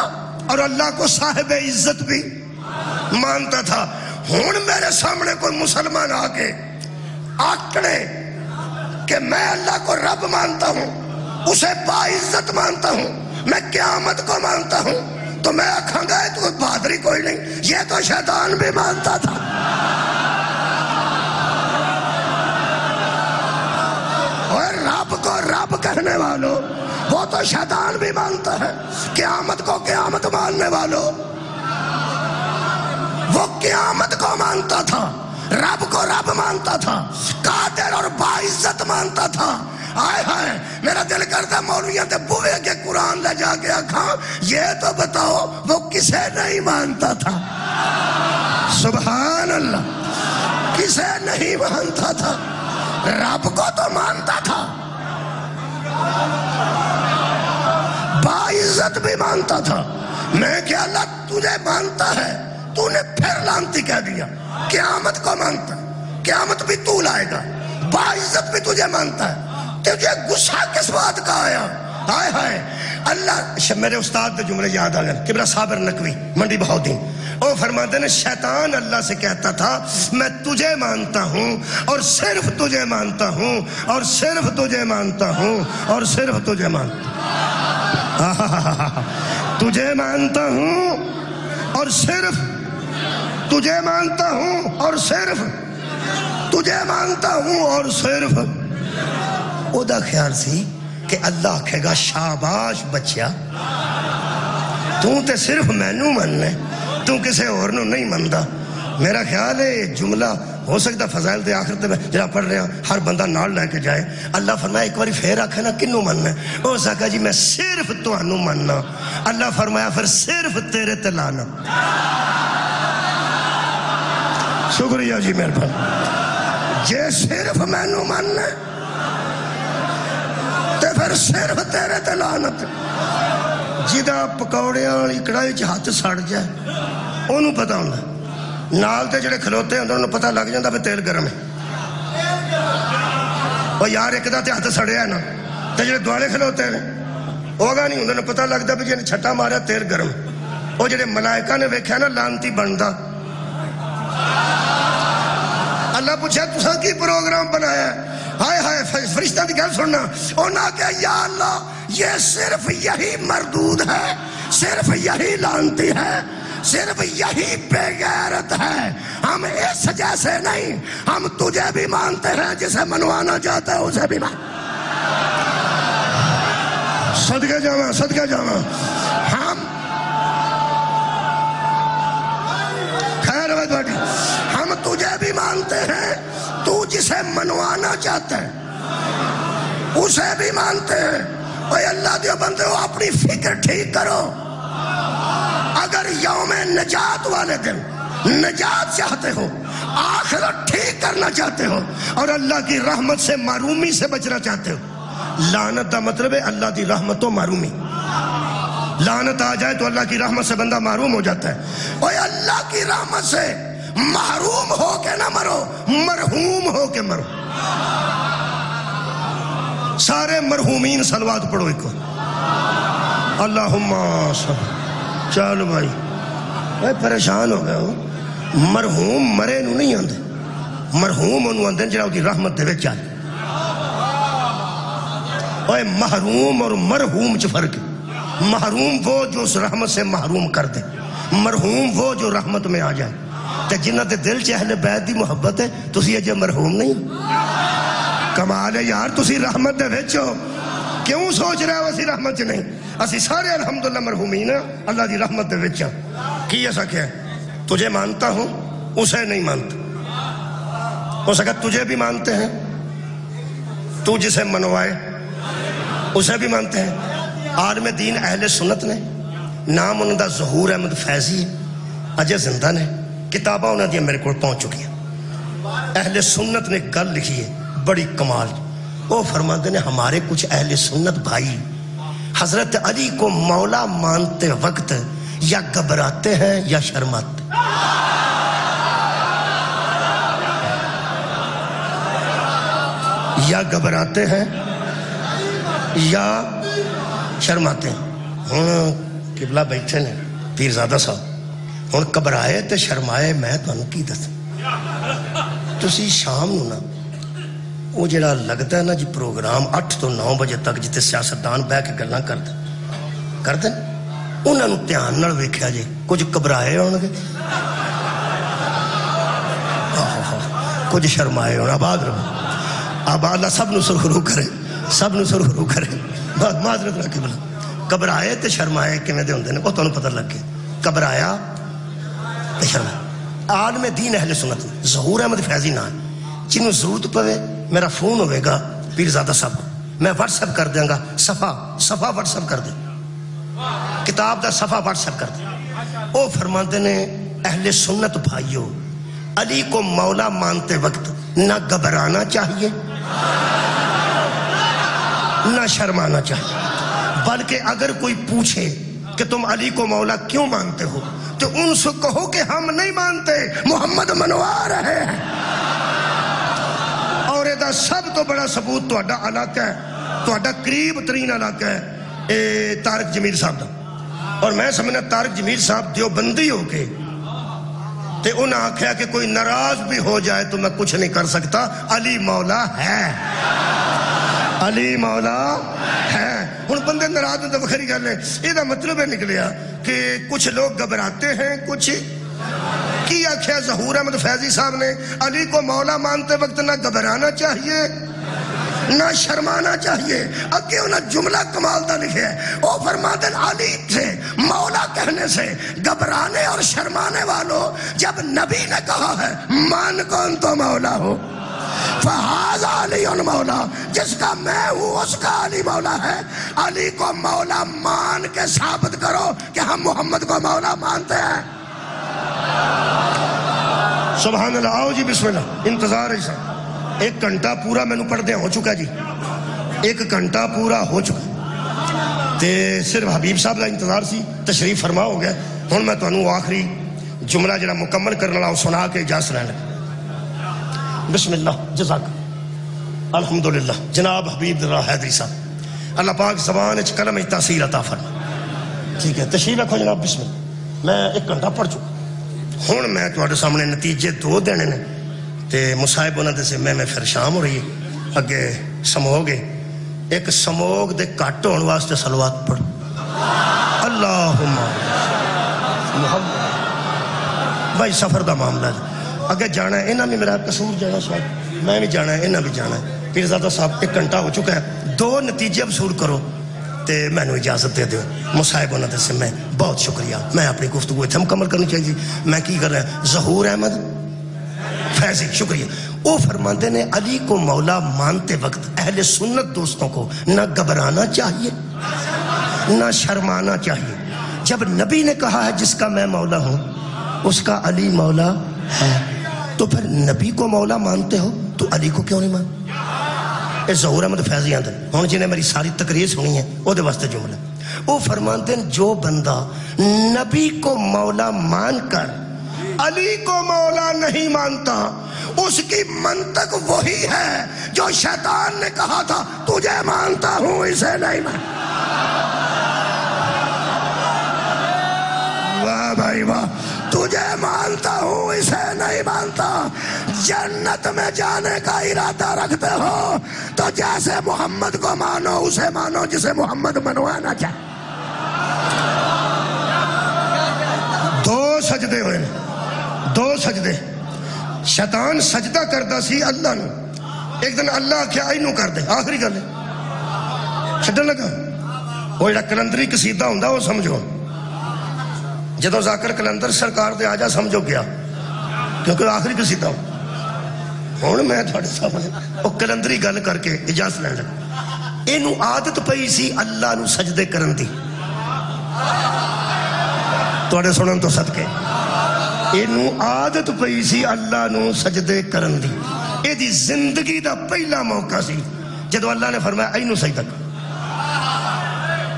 اور اللہ کو صاحب عزت بھی مانتا تھا۔ ہون میرے سامنے کوئی مسلمان آگے آکڑے کہ میں اللہ کو رب مانتا ہوں، اسے باعزت مانتا ہوں، میں قیامت کو مانتا ہوں، تو میں آکھاں گا تو بہادری کوئی نہیں، یہ تو شیطان بھی مانتا تھا۔ اور رب کو رب کہنے والوں، وہ تو شیطان بھی مانتا ہے۔ قیامت کو قیامت ماننے والوں، وہ قیامت کو مانتا تھا، رب کو رب مانتا تھا، قادر اور باعزت مانتا تھا۔ آئے ہائے میرا دل کرتا مولویاں تے بوئے کے قرآن لے جا کے آکھاں یہ تو بتاؤ وہ کسے نہیں مانتا تھا؟ سبحان اللہ، کسے نہیں مانتا تھا؟ رب کو تو مانتا تھا، باعزت بھی مانتا تھا۔ میں کہ اللہ تجھے مانتا ہے، تو نے پھر لعنتی کہہ دیا۔ قیامت کو مانتا، قیامت بھی تو لائے گا، باعزت بھی تجھے مانتا ہے، تجھے غصہ کس بات کا آیا؟ ہائے ہائے اللہ، میرے استاد دے جملے یاد آ گئے، قبلہ صابر نقوی منڈی بہاؤدین، وہ فرماتے ہیں شیطان اللہ سے کہتا تھا میں تجھے مانتا ہوں اور صرف تجھے مانتا ہوں اور صرف تجھے مانتا ہوں اور صرف تجھے مانتا ہوں، تجھے مانتا ہوں اور صرف تجھے مانتا ہوں اور صرف تجھے مانتا ہوں اور صرف۔ او دا خیال سی کہ اللہ کہے گا شاباش بچیا، تو تے صرف مینوں مننے، تو کسے اور نو نہیں مندا۔ میرا خیال ہے یہ جملہ ہو سکتا فضائل دے آخرت میں جہاں پڑھ رہے ہیں ہر بندہ نال لے کے جائے۔ اللہ فرمایا ایک باری پھر آکھے نا کنوں مننا ہے؟ او سکا جی میں صرف تانوں مننا۔ اللہ فرمایا پھر صرف تیرے تے لانا۔ شکریہ جی مہربانی، جے صرف مینوں مننا تے پھر صرف تیرے تے لعنت۔ جدا پکوڑیاں والی کڑائی چ ہاتھ سڑ جائے انہوں پتہ ہوندا، نال تے جڑے کھلوتے ہیں انہوں پتہ لگ جاندا بھی تیل گرم ہے۔ اور یار ایک دا تے ہاتھ سڑیا ہے نا، تے جڑے دوالے کھلوتے ہیں اوگا نہیں انہوں پتہ لگدا بھی جن چھٹا ماریا تیل گرم۔ وہ جڑے ملائکہ نے ویکھیا نا لعنتی بندا، اللہ پوچھا تساں کی پروگرام بنایا ہے؟ ہائے ہائے فرشتہ دی گل سننا، انہاں کہ یا اللہ یہ صرف یہی مردود ہے، صرف یہی لعنتی ہے، صرف یہی بے غیرت ہے، ہم اس جیسے نہیں، ہم تجھے بھی مانتے ہیں، جسے منوانا چاہتا ہے اسے بھی مانتے۔ صدقہ جاواں صدقہ جاواں، ہم خیر بات باٹی، ہم تجھے بھی مانتے ہیں، تو جسے منوانا چاہتا ہے اسے بھی مانتے ہیں۔ اوہ اللہ دیو بندے ہو اپنی فکر ٹھیک کرو، اگر یوم نجات والے دن نجات چاہتے ہو، آخرت ٹھیک کرنا چاہتے ہو اور اللہ کی رحمت سے محرومی سے بچنا چاہتے ہو، لعنت دا مطلب ہے اللہ دی رحمت و محرومی۔ لعنت آ جائے تو اللہ کی رحمت سے بندہ محروم ہو جاتا ہے۔ اوہ اللہ کی رحمت سے محروم ہو کے نہ مرو، مرحوم ہو کے مرو۔ سارے مرحومین صلوات پڑھو ایک اللہم صل۔ چلو بھائی میں پریشان ہو گیا ہوں، مرحوم مرے نو نہیں آندے، مرحوم انہوں آندے جڑا دی رحمت دے وچ آئے۔ اوہ محروم اور مرحوم چ فرق ہے، محروم وہ جو اس رحمت سے محروم کر دے، مرحوم وہ جو رحمت میں آ جائے۔ تے جنہ دے دل چ اہل بیت دی محبت ہے تسی اجے مرحوم نہیں، کمال ہے یار، تسی رحمت دے وچ ہو، کیوں سوچ رہا ہے اسی رحمت چ نہیں؟ اسی سارے الحمدللہ مرحومین اللہ دی رحمت دے وچ کی ایسا کیا ہے؟ تجھے مانتا ہوں اسے نہیں مانتا، ہو سکتا تجھے بھی مانتے ہیں، تو جسے منوائے اسے بھی مانتے ہیں۔ عالم دین اہل سنت نے، نام انہوں دا ظہور احمد فیضی اجے زندہ نے، کتاباں انہوں دیا میرے کو پہنچ چکی ہیں۔ اہل سنت نے گل لکھی ہے بڑی کمال، وہ فرماتے ہیں ہمارے کچھ اہل سنت بھائی حضرت علی کو مولا مانتے وقت یا گھبراتے ہیں یا شرماتے، یا گھبراتے ہیں یا شرماتے ہیں۔ ہوں قبلہ بیٹھے نے پیرزادہ صاحب، ہوں گھبرائے تے شرمائے میں تانوں کی دس، تسی شام نو نا وہ جڑا لگتا ہے نا جی پروگرام 8 تو 9 بجے تک جتے سیاستدان بہ کے گلاں کرتے انہاں نوں دھیان نال ویکھیا جی کچھ گھبرائے ہون گے، کچھ شرمائے ہونا۔ آباد رہو، اب اللہ سب نو سرخرو کرے، سب نو سرخرو کرے، بہت معذرت رکھے بلا۔ گھبرائے تے شرمائے کیویں دے ہوندے نے وہ تانوں پتہ لگ گیا، گھبرایا تے شرمایا۔ عالم دین اہل سنت ظہور احمد فیضی نام، جنوں ضرورت پوے میرا فون ہوئے گا پیرزادہ صاحب، میں واٹس ایپ کر دیں گا، صفحہ واٹس ایپ کر دیں، کتاب دا صفحہ واٹس ایپ کر دیں۔ وہ فرماتے نے اہل سنت بھائیو، علی کو مولا مانتے وقت نہ گھبرانا چاہیے نہ شرمانا چاہیے، بلکہ اگر کوئی پوچھے کہ تم علی کو مولا کیوں مانتے ہو تو ان سے کہو کہ ہم نہیں مانتے، محمد منوا رہے ہیں۔ اور یہ سب تو بڑا ثبوت تہاڈا علاقہ ہے، تہاڈا قریب ترین علاقہ ہے اے طارق جمیل صاحب دا، اور میں سمجھنا طارق جمیل صاحب دیوبندی ہو کے تے انہاں آکھیا کہ کوئی ناراض بھی ہو جائے تو میں کچھ نہیں کر سکتا، علی مولا ہے، علی مولا ہے۔ ہن بندے ناراض ہوندے وکھری گل ہے، یہ مطلب ہے نکلیا کہ کچھ لوگ گھبراتے ہیں، کچھ کی آکھیا ظہور احمد فیضی صاحب نے، علی کو مولا مانتے وقت نہ گھبرانا چاہیے نہ شرمانا چاہیے۔ اگے انہیں جملہ کمال دا لکھے ہے، وہ فرماتے ہیں علی سے مولا کہنے سے گھبرانے اور شرمانے والوں، جب نبی نے کہا ہے مان کون تو مولا ہو، فہذا علی مولا، جس کا میں ہوں اس کا علی مولا ہے۔ علی کو مولا مان کے ثابت کرو کہ ہم محمد کو مولا مانتے ہیں۔ سبحان اللہ، آؤ جی بسم اللہ، انتظار ہے سر، 1 گھنٹہ پورا میں نے پڑھ دیا ہو چکا جی، 1 گھنٹہ پورا ہو چکا تے صرف حبیب صاحب کا انتظار سی، تشریف فرما ہو گیا۔ ہن میں تانوں آخری جملہ جڑا مکمل کرنے والا سنا کے اجازت لینا۔ بسم اللہ، جزاک الحمدللہ۔ جناب حبیب اللہ حیدری صاحب، اللہ پاک زبان وچ کلم وچ تاثیر عطا فرما۔ ٹھیک ہے، تشریف رکھو جناب، بسم اللہ۔ میں 1 گھنٹہ پڑھ چکا، ہن میں تواڈے سامنے نتیجے 2 دینے نے تے مصاحب انہاں دے ذمے میں پھر شام ہو رہی ہے، اگے سموگ ہے، ایک سموگ دے گھٹ ہون واسطے صلوات پڑھ، اللہم محمد۔ بھائی سفر دا معاملہ ہے، اگے جانا ہے، انہاں بھی میرا قصور جانا، شاید میں بھی جانا ہے، انہاں بھی جانا ہے۔ پیرزادہ صاحب 1 گھنٹہ ہو چکا ہے، 2 نتیجے وصول کرو تے میں نے اجازت دے دیو۔ مصاحب انہاں دے ذمے بہت شکریہ، میں اپنی گفتگو اتنے مکمل کرنی چاہیے۔ میں کی کر رہا ہوں، ظہور احمد فیضی، شکریہ۔ وہ فرماتے ہیں علی کو مولا مانتے وقت اہل سنت دوستوں کو نہ گھبرانا چاہیے نہ شرمانا چاہیے۔ جب نبی نے کہا ہے جس کا میں مولا ہوں اس کا علی مولا ہے، تو پھر نبی کو مولا مانتے ہو تو علی کو کیوں نہیں مانتے؟ یہ ظہور احمد فیضی آتے ہیں، ہوں جنہیں میری ساری تقریر سنی ہے وہ دے واسطے جملہ۔ وہ فرماتے ہیں جو بندہ نبی کو مولا مان کر علی کو مولا نہیں مانتا، اس کی منطق وہی ہے جو شیطان نے کہا تھا تجھے مانتا ہوں اسے نہیں مانتا۔ واہ بھائی واہ، تجھے مانتا ہوں اسے نہیں مانتا۔ جنت میں جانے کا ارادہ رکھتے ہو تو جیسے محمد کو مانو اسے مانو جسے محمد منوانا چاہے۔ 2 سجدے ہوئے، 2 سجدے۔ شیطان سجدہ کردا سی اللہ نو، ایک دن اللہ کیا اینو کر دے، آخری گل ہے چھڈن لگا وہ جڑا کلندری قصیدہ ہوندا وہ سمجھو جدوں ذاکر کلندر سرکار دے آجا سمجھو گیا کیونکہ آخری قصیدہ ہوں میں تھوڑے سامنے وہ کلندری گل کر کے اجازت لین لگا اینو عادت پئی سی اللہ نو سجدے کرن دی تھوڑے سنن تو صدقے اینو عادت پئی سی اللہ نو سجدے کرن دی اے دی زندگی دا پہلا موقع سی جدو اللہ نے فرمایا اینو سجدہ کر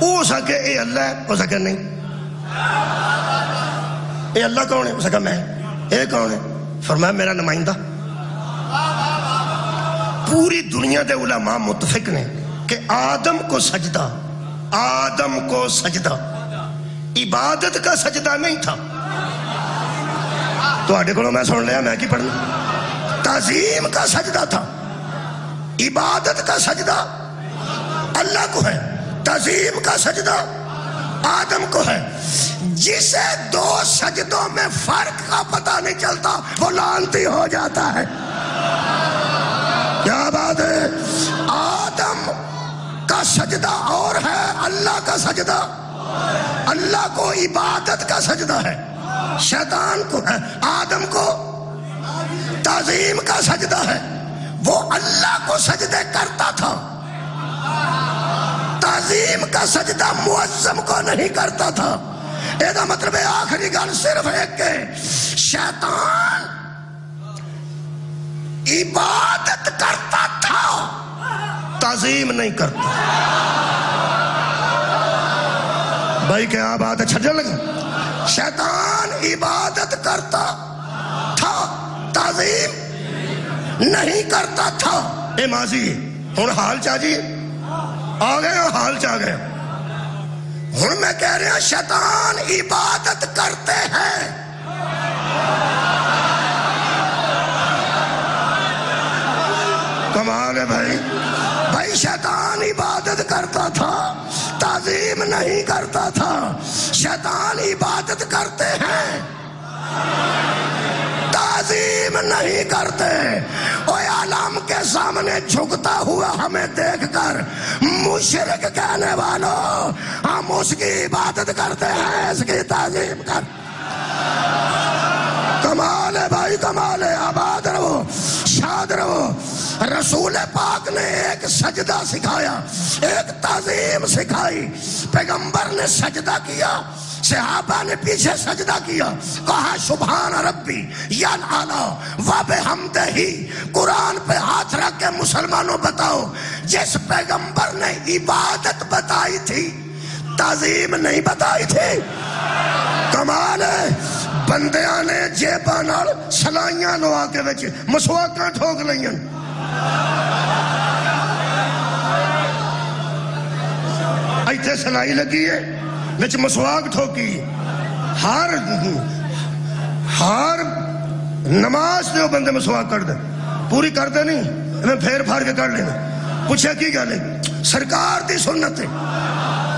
او سکے اے اللہ ہے او سکے نہیں اے اللہ کون ہے او سکے میں اے کون ہے فرمایا میرا نمائندہ پوری دنیا دے علماء متفق نے کہ آدم کو سجدہ عبادت کا سجدہ نہیں تھا تو آڈے کو میں سن لیا میں کی پڑھنا تعظیم کا سجدہ تھا عبادت کا سجدہ اللہ کو ہے تعظیم کا سجدہ آدم کو ہے جسے دو سجدوں میں فرق کا پتہ نہیں چلتا وہ لعنتی ہو جاتا ہے کیا بات ہے آدم کا سجدہ اور ہے اللہ کا سجدہ اللہ کو عبادت کا سجدہ ہے شیطان کو ہے آدم کو تعظیم کا سجدہ ہے وہ اللہ کو سجدے کرتا تھا تعظیم کا سجدہ معظم کو نہیں کرتا تھا ایدہ مطلب ہے آخری گل صرف ایک کہ شیطان عبادت کرتا تھا تعظیم نہیں کرتا بھائی کیا بات ہے چھجن لگا شیطان عبادت کرتا تھا تعظیم نہیں کرتا تھا اے ماضی ہن حال چاہیے آ گئے حال چاہ گئے ہن میں کہہ رہا شیطان عبادت کرتے ہیں کمال ہے بھائی شیطان عبادت کرتا تھا تعظیم نہیں کرتا تھا شیطان عبادت کرتے ہیں تعظیم نہیں کرتے اوے عالم کے سامنے جھکتا ہوا ہمیں دیکھ کر مشرک کہنے والوں ہم اس کی عبادت کرتے ہیں اس کی تعظیم کر کمال ہے بھائی کمال ہے آباد رہو شاد رہو رسول پاک نے ایک سجدہ سکھایا ایک تعظیم سکھائی پیغمبر نے سجدہ کیا صحابہ نے پیچھے سجدہ کیا کہا سبحان ربی یعلی و بحمدہ قرآن پہ ہاتھ رکھ کے مسلمانوں بتاؤ جس پیغمبر نے عبادت بتائی تھی تعظیم نہیں بتائی تھی کمال ہے بندیاں نے جیباں نال سلائیاں لوا کے وچ مسواکاں ٹھوک لئیاں ایتھے سلائی لگی ہے وچ مسواک ٹھوکی ہر نماز دے بندے مسواک کر دے پوری کر دے نہیں میں پھیر پھار کے کر لینا پوچھے کی گل ہے سرکار دی سنت ہے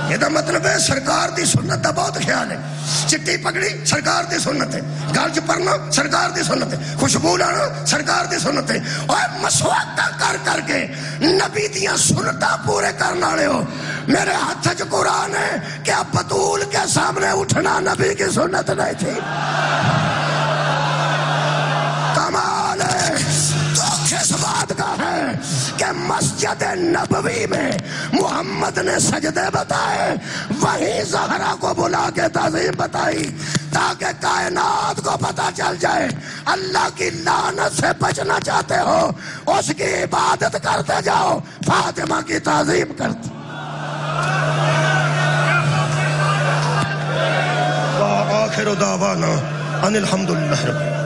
یہ دا مطلب ہے سرکار دی سنت دا بہت خیال ہے چٹی پگڑی سرکار دی سنت ہے گالج پرنا سرکار دی سنت ہے خوشبو لانا سرکار دی سنت ہے اور مسواکہ کر کر کے نبی دیاں سنتہ پورے کرنا لے ہو میرے ہاتھ جو قرآن ہے کیا بطول کے سامنے اٹھنا نبی کی سنت نہیں تھی کمال ہے کس بات کا ہے کہ مسجد نبوی میں محمد نے سجدے بتائے وہیں زہرا کو بلا کے تعظیم بتائی تاکہ کائنات کو پتہ چل جائے اللہ کی لعنت سے بچنا چاہتے ہو اس کی عبادت کرتے جاؤ فاطمہ کی تعظیم کرتے وآخر دعوانا ان الحمدللہ رب